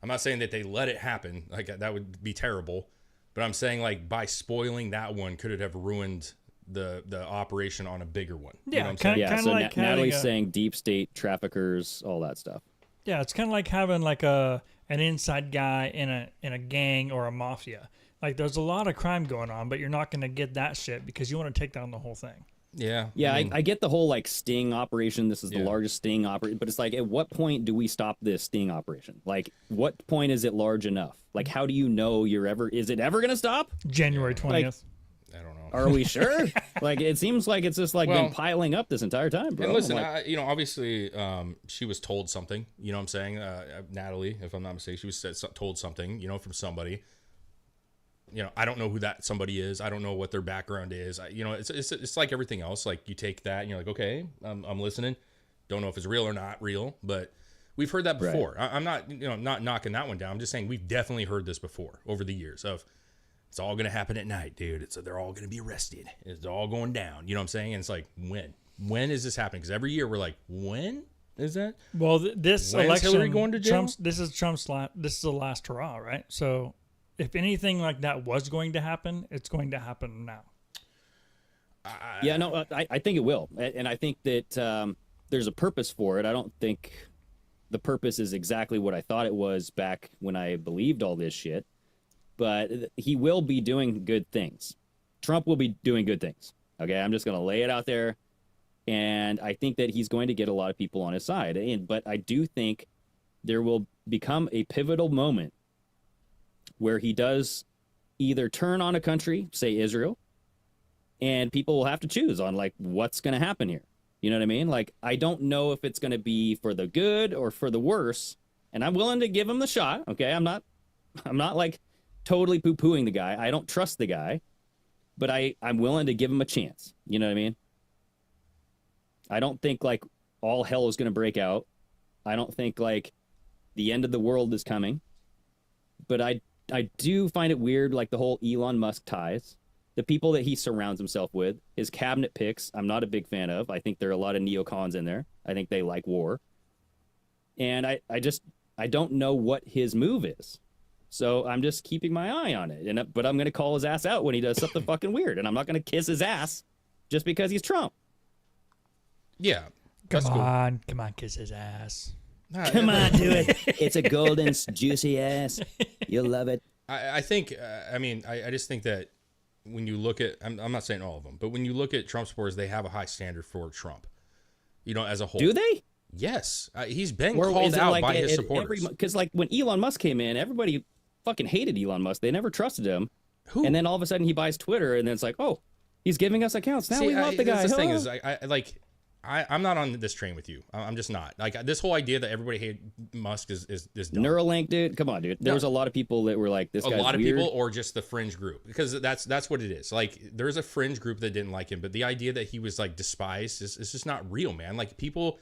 I'm not saying that they let it happen. Like that would be terrible, but I'm saying like by spoiling that one, could it have ruined the operation on a bigger one? Yeah, you know what I'm saying? So like Natalie's saying deep state traffickers, all that stuff. Yeah, it's kind of like having like an inside guy in a gang or a mafia. Like there's a lot of crime going on, but you're not going to get that shit because you want to take down the whole thing. Yeah. Yeah, I get the whole like sting operation. This is the largest sting operation, but it's like, at what point do we stop this sting operation? Like, what point is it large enough? Like, how do you know is it ever going to stop? January 20th. Like, I don't know. Are we sure? Like, it seems like it's just like been piling up this entire time, bro. And listen, obviously, she was told something, you know what I'm saying? Natalie, if I'm not mistaken, she was told something, from somebody. I don't know who that somebody is. I don't know what their background is. It's like everything else. Like you take that and you're like, okay, I'm listening. Don't know if it's real or not real, but we've heard that before. Right. I'm not, not knocking that one down. I'm just saying we've definitely heard this before over the years of it's all going to happen at night, dude. They're all going to be arrested. It's all going down. You know what I'm saying? And it's like, when is this happening? Because every year we're like, when is that? Well, this election, Hillary going to jail? This is the last hurrah, right? So if anything like that was going to happen, it's going to happen now. I think it will. And I think that there's a purpose for it. I don't think the purpose is exactly what I thought it was back when I believed all this shit. But he will be doing good things. Trump will be doing good things. Okay, I'm just going to lay it out there. And I think that he's going to get a lot of people on his side. But I do think there will become a pivotal moment where he does either turn on a country, say Israel, and people will have to choose on like what's going to happen here. You know what I mean? Like, I don't know if it's going to be for the good or for the worse, and I'm willing to give him the shot. Okay, I'm not like totally poo-pooing the guy. I don't trust the guy, but I'm willing to give him a chance. You know what I mean? I don't think like all hell is going to break out. I don't think like the end of the world is coming, but I do find it weird, like the whole Elon Musk ties, the people that he surrounds himself with, his cabinet picks. I'm not a big fan of. I think there are a lot of neocons in there. I think they like war, and I don't know what his move is, so I'm just keeping my eye on it. But I'm going to call his ass out when he does something fucking weird, and I'm not going to kiss his ass just because he's Trump. Yeah. Come on, kiss his ass. Come on, do it. It's a golden, juicy ass. You'll love it. I think, I just think that when you look at, I'm not saying all of them, but when you look at Trump supporters, they have a high standard for Trump, as a whole. Do they? Yes. He's been called out like by his supporters. Because like when Elon Musk came in, everybody fucking hated Elon Musk. They never trusted him. Who? And then all of a sudden he buys Twitter, and then it's like, oh, he's giving us accounts. Now we love the guy. The thing is, I'm not on this train with you. I'm just not. Like, this whole idea that everybody hated Musk is dumb. Neuralink, dude. Come on, dude. There was a lot of people that were like, this guy's weird. A lot of people, or just the fringe group, because that's what it is. Like, there's a fringe group that didn't like him, but the idea that he was like despised is just not real, man. Like, people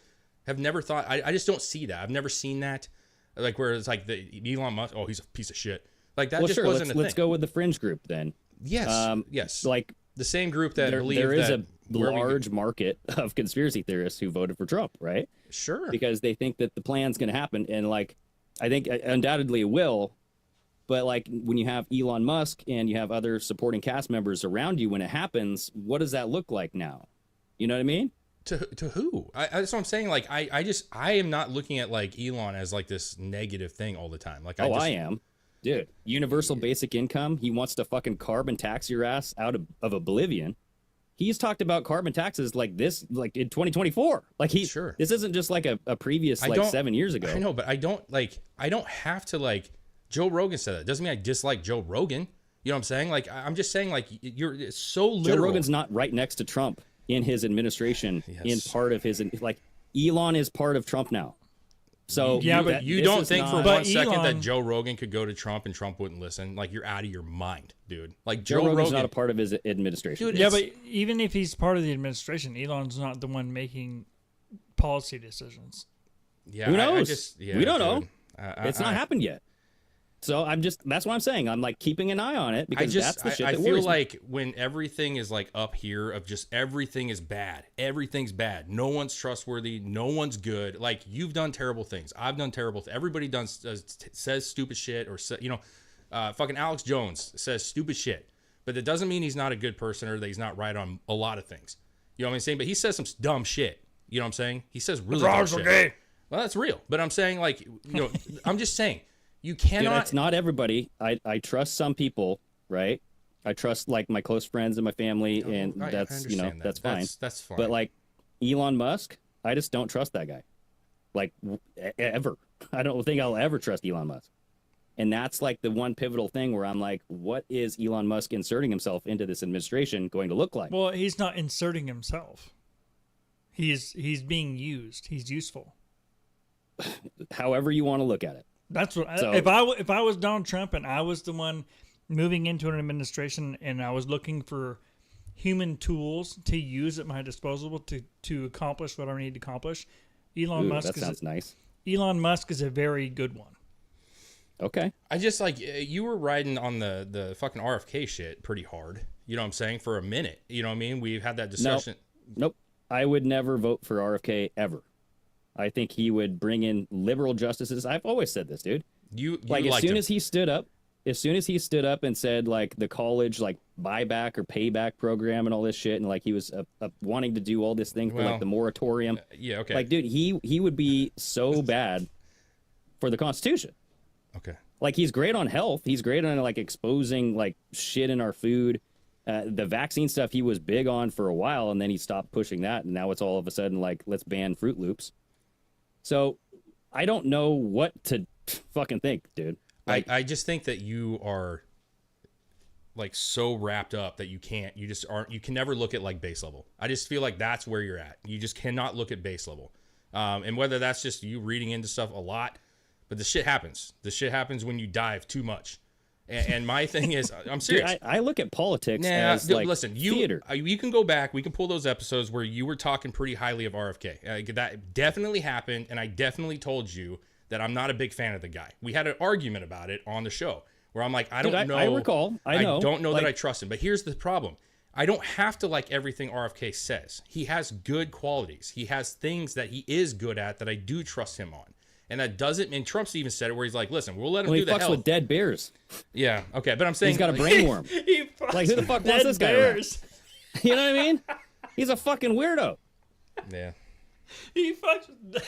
have never thought. I just don't see that. I've never seen that. Like, where it's like the Elon Musk. Oh, he's a piece of shit. Like, that just wasn't a thing. Let's go with the fringe group then. Yes. Yes. Like the same group that believe there is that a large market of conspiracy theorists who voted for Trump, right? Sure. Because they think that the plan's going to happen, and like, I think undoubtedly it will. But like, when you have Elon Musk and you have other supporting cast members around you when it happens, what does that look like now? You know what I mean? To who? That's what I'm saying. Like, I am not looking at like Elon as like this negative thing all the time. Like, I am. Dude, universal basic income. He wants to fucking carbon tax your ass out of oblivion. He's talked about carbon taxes like this, like in 2024. Like this isn't just like a previous 7 years ago. I know, but I don't have to like. Joe Rogan said that. Doesn't mean I dislike Joe Rogan. You know what I'm saying? Like, I'm just saying, like, you're so literal. Joe Rogan's not right next to Trump in his administration. Yes. In part of his, like, Elon is part of Trump now. So yeah, but you don't think for 1 second that Joe Rogan could go to Trump and Trump wouldn't listen? Like, you're out of your mind, dude. Like, Joe Rogan's not a part of his administration. Dude, yeah, but even if he's part of the administration, Elon's not the one making policy decisions. Yeah, who knows? We don't know. It's not happened yet. So that's what I'm saying. I'm like keeping an eye on it because that's the shit that worries me. I feel like when everything is like up here of just everything is bad. Everything's bad. No one's trustworthy. No one's good. Like, you've done terrible things. I've done terrible things. Everybody says stupid shit or, fucking Alex Jones says stupid shit. But that doesn't mean he's not a good person or that he's not right on a lot of things. You know what I'm saying? But he says some dumb shit. You know what I'm saying? He says really dumb shit. Okay. Well, that's real. But I'm saying, like, I'm just saying. You cannot. Dude, it's not everybody. I trust some people, right? I trust like my close friends and my family, and that's that's fine. That's fine. But like Elon Musk, I just don't trust that guy. Like ever. I don't think I'll ever trust Elon Musk. And that's like the one pivotal thing where I'm like, what is Elon Musk inserting himself into this administration going to look like? Well, he's not inserting himself. He's being used. He's useful. However you want to look at it. That's what. So, if I was Donald Trump and I was the one moving into an administration and I was looking for human tools to use at my disposal to accomplish what I need to accomplish, Elon Musk. That sounds nice. Elon Musk is a very good one. Okay. I just like you were riding on the fucking RFK shit pretty hard. You know what I'm saying? For a minute. You know what I mean? We've had that discussion. Nope. I would never vote for RFK ever. I think he would bring in liberal justices. I've always said this, dude. You like as soon as he stood up, as soon as he stood up and said like the college like buyback or payback program and all this shit, and like he was wanting to do all this thing for like the moratorium. Yeah, okay. Like, dude, he would be so bad for the Constitution. Okay. Like, he's great on health. He's great on like exposing like shit in our food. The vaccine stuff he was big on for a while, and then he stopped pushing that, and now it's all of a sudden like, let's ban Fruit Loops. So I don't know what to fucking think, dude. Like, I just think that you are like so wrapped up that you can never look at like base level. I just feel like that's where you're at. You just cannot look at base level. And whether that's just you reading into stuff a lot, but the shit happens. The shit happens when you dive too much. And my thing is, I'm serious. Dude, I look at politics as like theater. You can go back. We can pull those episodes where you were talking pretty highly of RFK. That definitely happened, and I definitely told you that I'm not a big fan of the guy. We had an argument about it on the show where I'm like, I don't know. I recall. I know. I don't know like, that I trust him. But here's the problem. I don't have to like everything RFK says. He has good qualities. He has things that he is good at that I do trust him on. And that doesn't, and Trump's even said it where he's like, listen, we'll let him do the health. He fucks with dead bears. Yeah, okay, but I'm saying he's got a brain worm. Like, who the fuck wants this guy around? You know what I mean? He's a fucking weirdo. Yeah. He fucks with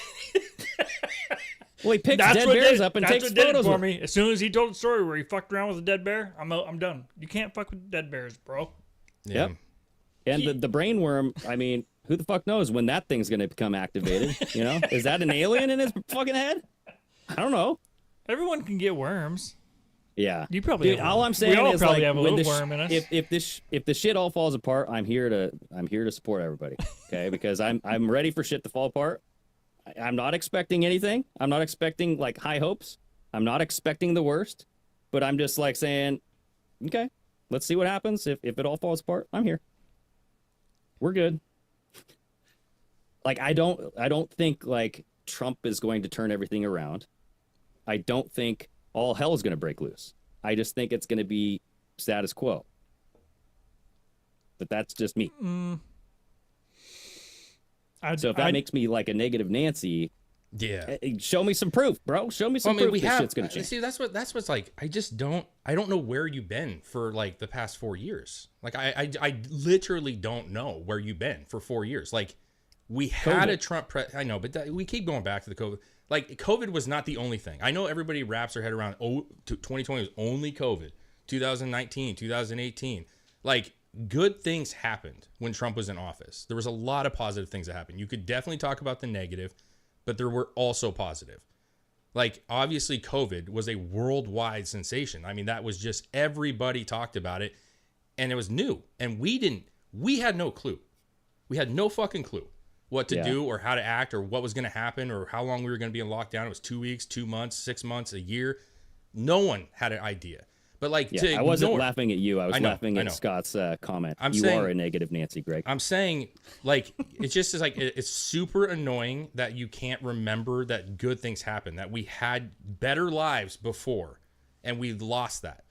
Well, he picks dead bears up and takes photos for me. As soon as he told the story where he fucked around with a dead bear, I'm done. You can't fuck with dead bears, bro. Yeah. Yep. And the brain worm, I mean, who the fuck knows when that thing's going to become activated? You know, is that an alien in his fucking head? I don't know. Everyone can get worms. Yeah, you probably. Dude, all I'm saying is like have a little worm in us. If the shit all falls apart, I'm here to support everybody. Okay, because I'm ready for shit to fall apart. I'm not expecting anything. I'm not expecting like high hopes. I'm not expecting the worst, but I'm just like saying, okay, let's see what happens. If it all falls apart, I'm here. We're good. Like, I don't think like Trump is going to turn everything around. I don't think all hell is going to break loose. I just think it's going to be status quo. But that's just me. So if that makes me like a negative Nancy, yeah, show me some proof, bro. Show me some proof this shit's going to change. See, that's what's like. I don't know where you've been for like the past 4 years. Like I literally don't know where you've been for 4 years. Like, we had a Trump I know, but we keep going back to the COVID. Like, COVID was not the only thing. I know everybody wraps their head around, 2020 was only COVID. 2019, 2018. Like, good things happened when Trump was in office. There was a lot of positive things that happened. You could definitely talk about the negative, but there were also positive. Like, obviously, COVID was a worldwide sensation. I mean, that was just, everybody talked about it, and it was new. And we had no clue. We had no fucking clue what to do or how to act or what was going to happen or how long we were going to be in lockdown. It was 2 weeks, 2 months, 6 months, a year. No one had an idea. But like, I wasn't laughing at you. I was laughing at Scott's comment. You are a negative Nancy, Greg. I'm saying, like, it's just like, it's super annoying that you can't remember that good things happen, that we had better lives before and we lost that.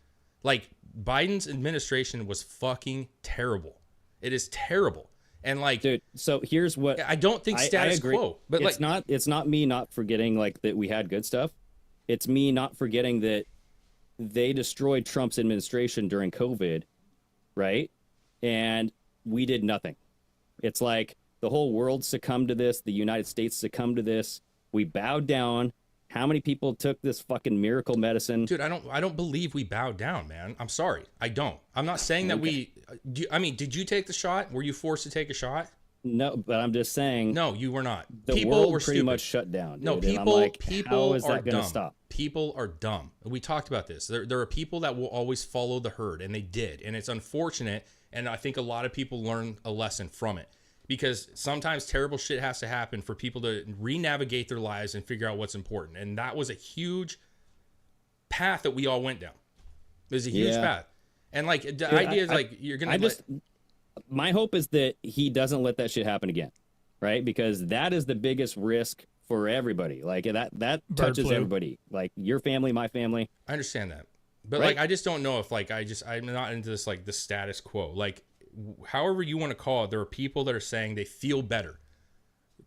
Like, Biden's administration was fucking terrible. It is terrible. And like, dude, so here's what I don't think status quo, but it's not me not forgetting like that we had good stuff. It's me not forgetting that they destroyed Trump's administration during COVID, right? And we did nothing. It's like the whole world succumbed to this. The United States succumbed to this. We bowed down. How many people took this fucking miracle medicine? Dude, I don't believe we bowed down, man. I'm sorry. I don't. I'm not saying that did you take the shot? Were you forced to take a shot? No, but I'm just saying. No, you were not. The world were pretty much shut down. Dude. No, people how is that dumb. Stop? People are dumb. We talked about this. There are people that will always follow the herd, and they did. And it's unfortunate, and I think a lot of people learn a lesson from it. Because sometimes terrible shit has to happen for people to re-navigate their lives and figure out what's important. And that was a huge path that we all went down. It was a huge path. And like, the idea is like, you're going to my hope is that he doesn't let that shit happen again. Right? Because that is the biggest risk for everybody. Like that touches everybody. Like your family, my family. I understand that. But like, I just don't know if like, I'm not into this, like the status quo. Like, however you want to call it, there are people that are saying they feel better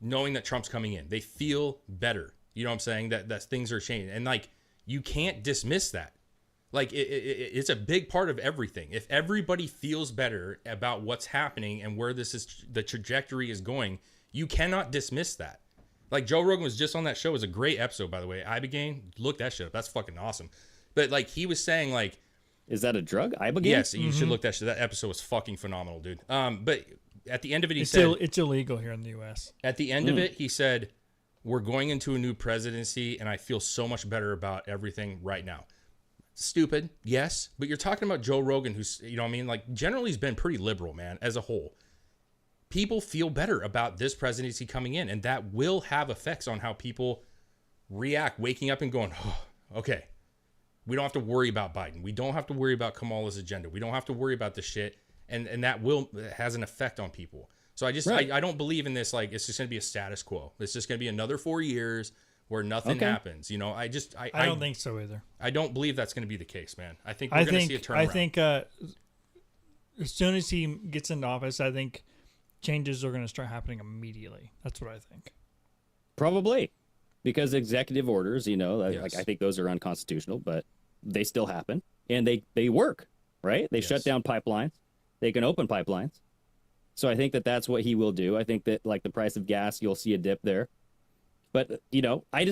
knowing that Trump's coming in. They feel better. You know what I'm saying? That things are changing. And like, you can't dismiss that. Like it's a big part of everything. If everybody feels better about what's happening and where the trajectory is going, you cannot dismiss that. Like Joe Rogan was just on that show. It was a great episode, by the way. Ibogaine, look that shit up. That's fucking awesome. But like he was saying, like, is that a drug? Ibogaine? Yes, you should look that shit. That episode was fucking phenomenal, dude. But at the end of it, he said it's illegal here in the U.S. At the end of it, he said, "We're going into a new presidency, and I feel so much better about everything right now." Stupid, yes, but you're talking about Joe Rogan, who's, you know what I mean? Like, generally he's been pretty liberal, man, as a whole. People feel better about this presidency coming in, and that will have effects on how people react, waking up and going, oh, okay, we don't have to worry about Biden. We don't have to worry about Kamala's agenda. We don't have to worry about this shit, and that has an effect on people. So I don't believe in this, like, it's just going to be a status quo. It's just going to be another 4 years where nothing happens. You know, I don't think so either. I don't believe that's going to be the case, man. I think we're going to see a turnaround. I think as soon as he gets into office, I think changes are going to start happening immediately. That's what I think. Probably, because executive orders, you know, like I think those are unconstitutional, but they still happen and they work, right? They shut down pipelines. They can open pipelines. So I think that's what he will do. I think that, like, the price of gas, you'll see a dip there. But, you know, I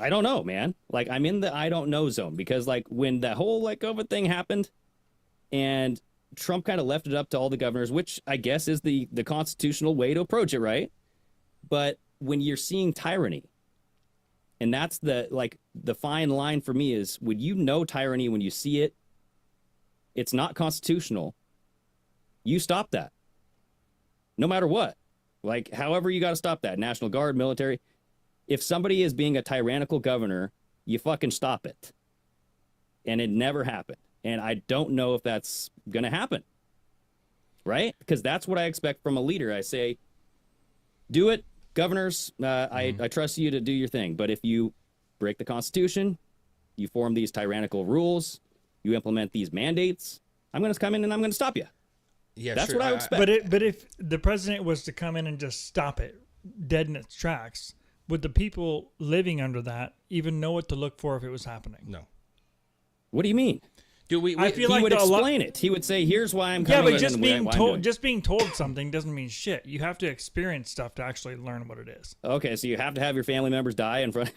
don't know, man. Like, I'm in the I don't know zone because, like, when that whole, like, COVID thing happened and Trump kind of left it up to all the governors, which I guess is the constitutional way to approach it, right? But when you're seeing tyranny, and that's the fine line for me is when you know tyranny, when you see it, it's not constitutional, you stop that. No matter what. Like, however you got to stop that. National Guard, military. If somebody is being a tyrannical governor, you fucking stop it. And it never happened. And I don't know if that's going to happen. Right? Because that's what I expect from a leader. I say, do it, governors. I trust you to do your thing. But if you break the Constitution, you form these tyrannical rules, you implement these mandates, I'm going to come in and I'm going to stop you. Yeah, that's sure. what I would expect. But if the president was to come in and just stop it dead in its tracks, would the people living under that even know what to look for if it was happening? No. What do you mean? I feel like he would explain it. He would say, "Here's why I'm coming." Yeah, but just being told something doesn't mean shit. You have to experience stuff to actually learn what it is. Okay, so you have to have your family members die in front.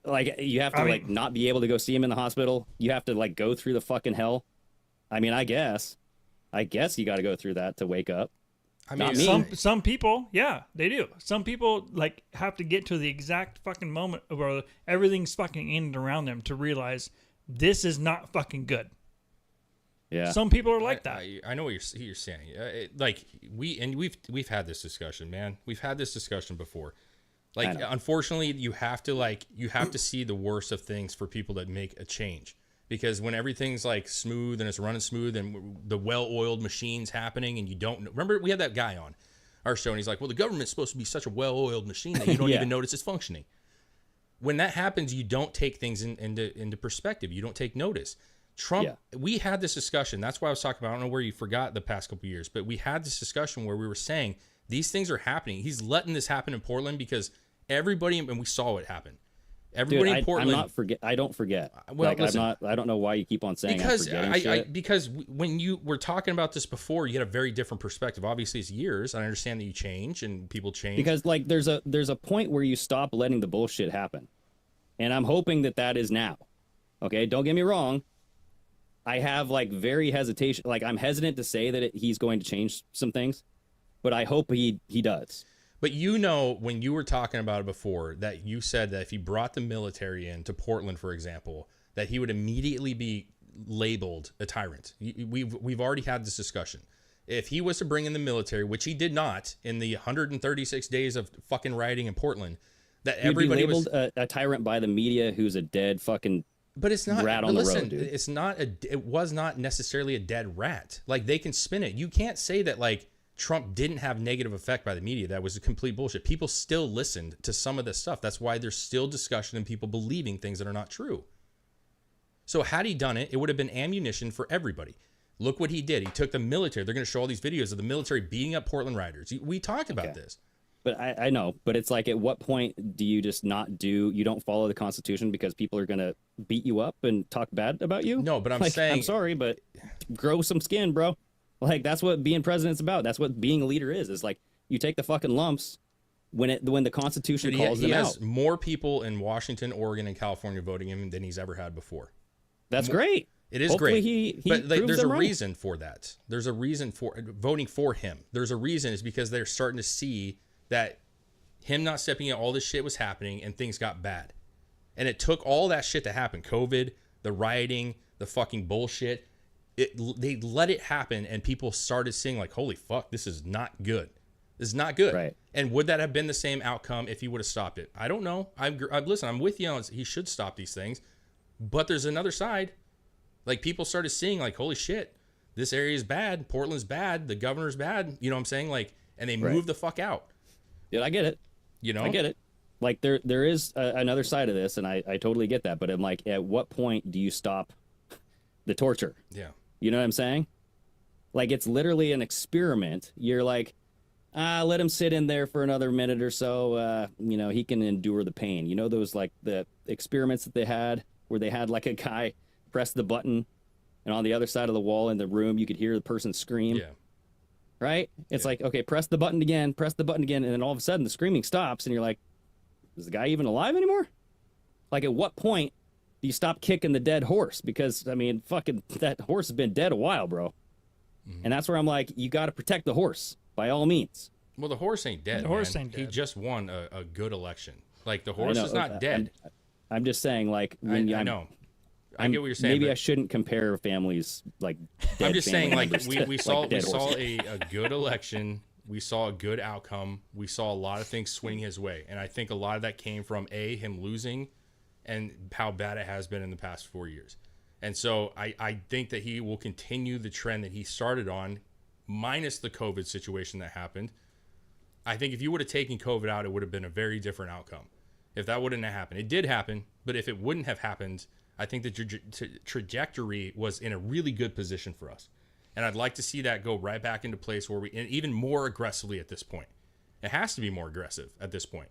Like, you have to not be able to go see him in the hospital. You have to, like, go through the fucking hell. I mean, I guess you got to go through that to wake up. I mean, some people, yeah, they do. Some people, like, have to get to the exact fucking moment where everything's fucking ended around them to realize this is not fucking good. Yeah. Some people are like that. I know what you're saying. We've had this discussion, man. We've had this discussion before. Like, unfortunately, you have to see the worst of things for people that make a change. Because when everything's, like, smooth and it's running smooth and the well-oiled machine's happening and you don't know. Remember, we had that guy on our show and he's like, well, the government's supposed to be such a well-oiled machine that you don't even notice it's functioning. When that happens, you don't take things into perspective. You don't take notice. Trump, we had this discussion. That's why I was talking about, I don't know where you forgot the past couple of years, but we had this discussion where we were saying these things are happening. He's letting this happen in Portland because everybody, and we saw it happen. Everybody in Portland. I don't forget. Well, like, listen, I don't know why you keep on saying because when you were talking about this before, you had a very different perspective. Obviously, it's years. I understand that you change and people change. Because, like, there's a point where you stop letting the bullshit happen, and I'm hoping that is now. Okay, don't get me wrong. I have, like, very hesitation. Like, I'm hesitant to say that he's going to change some things, but I hope he does. But you know, when you were talking about it before, that you said that if he brought the military into Portland, for example, that he would immediately be labeled a tyrant. We've already had this discussion. If he was to bring in the military, which he did not in the 136 days of fucking rioting in Portland, that everybody would be labeled a tyrant by the media who's a dead fucking. But it's not. Rat on the road, dude. It's not it was not necessarily a dead rat. Like, they can spin it. You can't say that, like, Trump didn't have negative effect by the media. That was a complete bullshit. People still listened to some of this stuff. That's why there's still discussion and people believing things that are not true. So had he done it, it would have been ammunition for everybody. Look what he did. He took the military. They're going to show all these videos of the military beating up Portland rioters. We talked about this. But I know, but it's like, at what point do you just you don't follow the Constitution because people are going to beat you up and talk bad about you? No, but I'm like, saying... I'm sorry, but grow some skin, bro. Like, that's what being president's about. That's what being a leader is like, you take the fucking lumps when the Constitution calls them out. He has more people in Washington, Oregon, and California voting him than he's ever had before. That's great. It is Hopefully great. But like, there's a reason for that. There's a reason for voting for him. There's a reason, is because they're starting to see that him not stepping in, all this shit was happening and things got bad. And it took all that shit to happen. COVID, the rioting, the fucking bullshit. They let it happen, and people started seeing like, holy fuck, this is not good. This is not good. Right. And would that have been the same outcome if he would have stopped it? I don't know. Listen, I'm with you on he should stop these things. But there's another side. Like, people started seeing like, holy shit, this area is bad. Portland's bad. The governor's bad. You know what I'm saying? Like, and they moved the fuck out. Dude, I get it. You know? I get it. Like, there is another side of this, and I totally get that. But I'm like, at what point do you stop the torture? Yeah. You know what I'm saying? Like, it's literally an experiment. You're like, let him sit in there for another minute or so. You know, he can endure the pain. You know, those like the experiments that they had where they had like a guy press the button, and on the other side of the wall in the room, you could hear the person scream. Yeah. Right? It's like, okay, press the button again, and then all of a sudden the screaming stops, and you're like, is the guy even alive anymore? Like, at what point do you stop kicking the dead horse? Because, I mean, fucking, that horse has been dead a while, bro. Mm-hmm. And that's where I'm like, you got to protect the horse, by all means. Well, the horse ain't dead, He just won a good election. Like, the horse is not dead. I'm just saying, like, when I know. I get what you're saying. Maybe I shouldn't compare families like. I'm just saying, like, we saw a good election. We saw a good outcome. We saw a lot of things swing his way, and I think a lot of that came from him losing, and how bad it has been in the past 4 years. And so I think that he will continue the trend that he started on, minus the COVID situation that happened. I think if you would have taken COVID out, it would have been a very different outcome. If that wouldn't have happened, it did happen, but if it wouldn't have happened, I think the trajectory was in a really good position for us. And I'd like to see that go right back into place where and even more aggressively at this point. It has to be more aggressive at this point.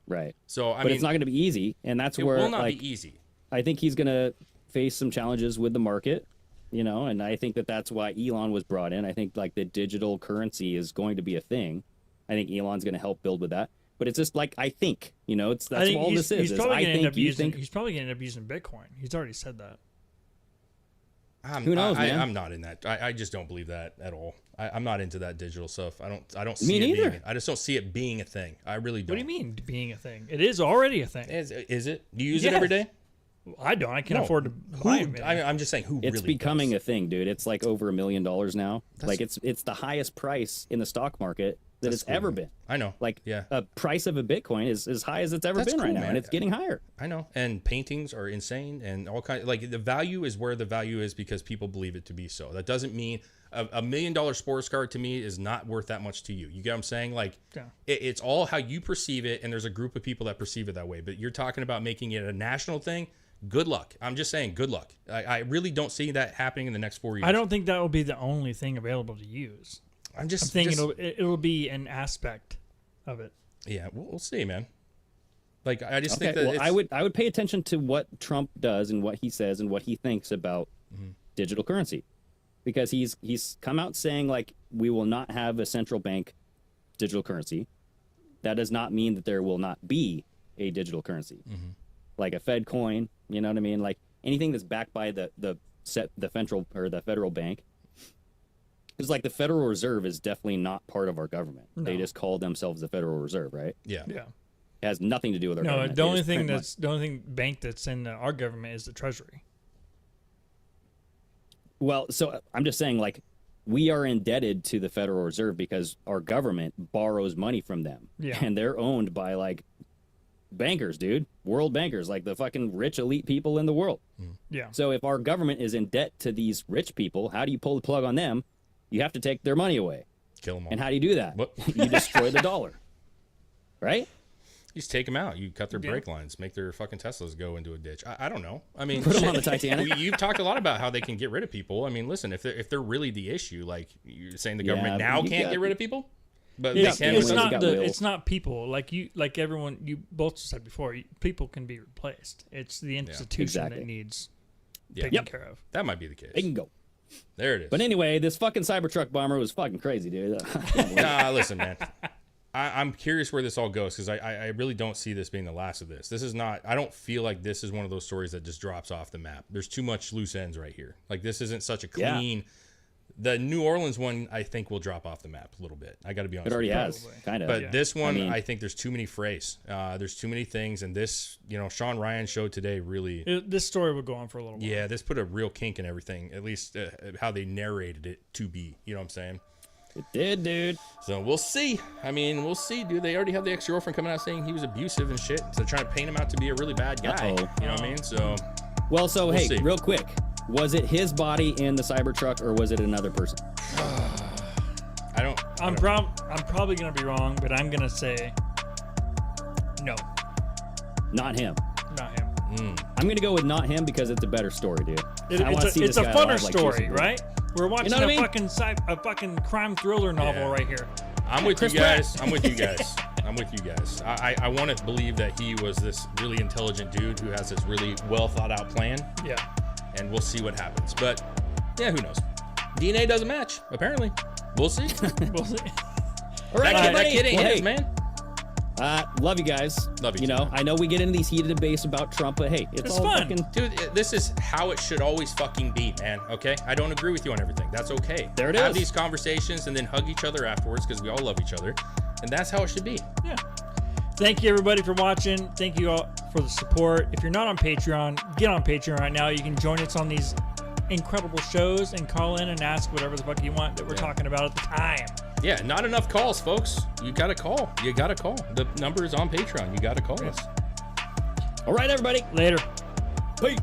Right. So, but it's not going to be easy. And that's where it will not be easy. I think he's going to face some challenges with the market, you know, and I think that's why Elon was brought in. I think like the digital currency is going to be a thing. I think Elon's going to help build with that. But it's just like, I think, you know, that's all this is. He's probably going to end up using Bitcoin. He's already said that. Who knows, man? I'm not in that. I just don't believe that at all. I'm not into that digital stuff. I don't see Me it neither. I just don't see it being a thing. I really don't. What do you mean being a thing? It is already a thing. Is it? Do you use it every day? I don't. I can't afford to buy it. I'm just saying, who it's really becoming does? A thing, dude. It's like over $1 million now. Like it's the highest price in the stock market that it's ever been. I know. Like, a price of a Bitcoin is as high as it's ever been right now, and it's getting higher. I know. And paintings are insane, and all kinds. Like, the value is where the value is because people believe it to be so. That doesn't mean $1 million sports car to me is not worth that much to you. You get what I'm saying? Like, it's all how you perceive it, and there's a group of people that perceive it that way. But you're talking about making it a national thing. Good luck. I'm just saying, good luck. I really don't see that happening in the next 4 years. I don't think that will be the only thing available to use. I'm thinking it'll be an aspect of it. Yeah, we'll see, man. Like, I just think that I would pay attention to what Trump does and what he says and what he thinks about digital currency, because he's come out saying, like, we will not have a central bank digital currency. That does not mean that there will not be a digital currency, like a Fed coin. You know what I mean? Like anything that's backed by the federal bank. Because, like, the Federal Reserve is definitely not part of our government. No. They just call themselves the Federal Reserve, right? Yeah. Yeah. It has nothing to do with our government. The only bank that's in our government is the Treasury. Well, so I'm just saying, like, we are indebted to the Federal Reserve because our government borrows money from them. Yeah. And they're owned by, like, bankers, dude. World bankers, like the fucking rich elite people in the world. Yeah. So if our government is in debt to these rich people, how do you pull the plug on them? You have to take their money away. Kill them all. And how do you do that? You destroy the dollar. Right? You just take them out. You cut their brake lines. Make their fucking Teslas go into a ditch. I don't know. I mean, put them on the Titanic. You've talked a lot about how they can get rid of people. I mean, listen, if they're really the issue, like you're saying the government now can't get rid of people? But it's not people like everyone you both said before. People can be replaced. It's the institution that needs taken care of. That might be the case. Bingo. There it is. But anyway, this fucking Cybertruck bomber was fucking crazy, dude. Nah, listen, man. I'm curious where this all goes because I really don't see this being the last of this. This is not. I don't feel like this is one of those stories that just drops off the map. There's too much loose ends right here. Like this isn't such a clean. Yeah. The New Orleans one, I think, will drop off the map a little bit. I got to be honest. It already has, kind of. But this one, I think there's too many frays. There's too many things, and this, Shawn Ryan show today really. This story would go on for a little while. Yeah, this put a real kink in everything. At least how they narrated it to be. You know what I'm saying? It did, dude. So we'll see. I mean, we'll see, dude. They already have the ex-girlfriend coming out saying he was abusive and shit. So they're trying to paint him out to be a really bad guy. You know what I mean? So. Well, we'll see. Real quick. Was it his body in the Cybertruck, or was it another person? I'm probably gonna be wrong, but I'm gonna say no. Not him. Not him. I'm gonna go with not him because it's a better story, dude. It's a funner story, right? We're watching a fucking crime thriller novel right here. I'm with you guys. I'm with you guys. I want to believe that he was this really intelligent dude who has this really well thought out plan. Yeah. And we'll see what happens. But, yeah, who knows? DNA doesn't match, apparently. We'll see. We'll see. All right, that kid ain't his, man. Love you guys. Love you too, man. I know we get into these heated debates about Trump, but hey, it's all fun. fucking... Dude, this is how it should always fucking be, man, okay? I don't agree with you on everything. That's okay. There it is. Have these conversations and then hug each other afterwards because we all love each other. And that's how it should be. Yeah. Thank you, everybody, for watching. Thank you all for the support. If you're not on Patreon, get on Patreon right now. You can join us on these incredible shows and call in and ask whatever the fuck you want that we're talking about at the time. Yeah, not enough calls, folks. You got to call. The number is on Patreon. You got to call us. All right, everybody. Later. Peace.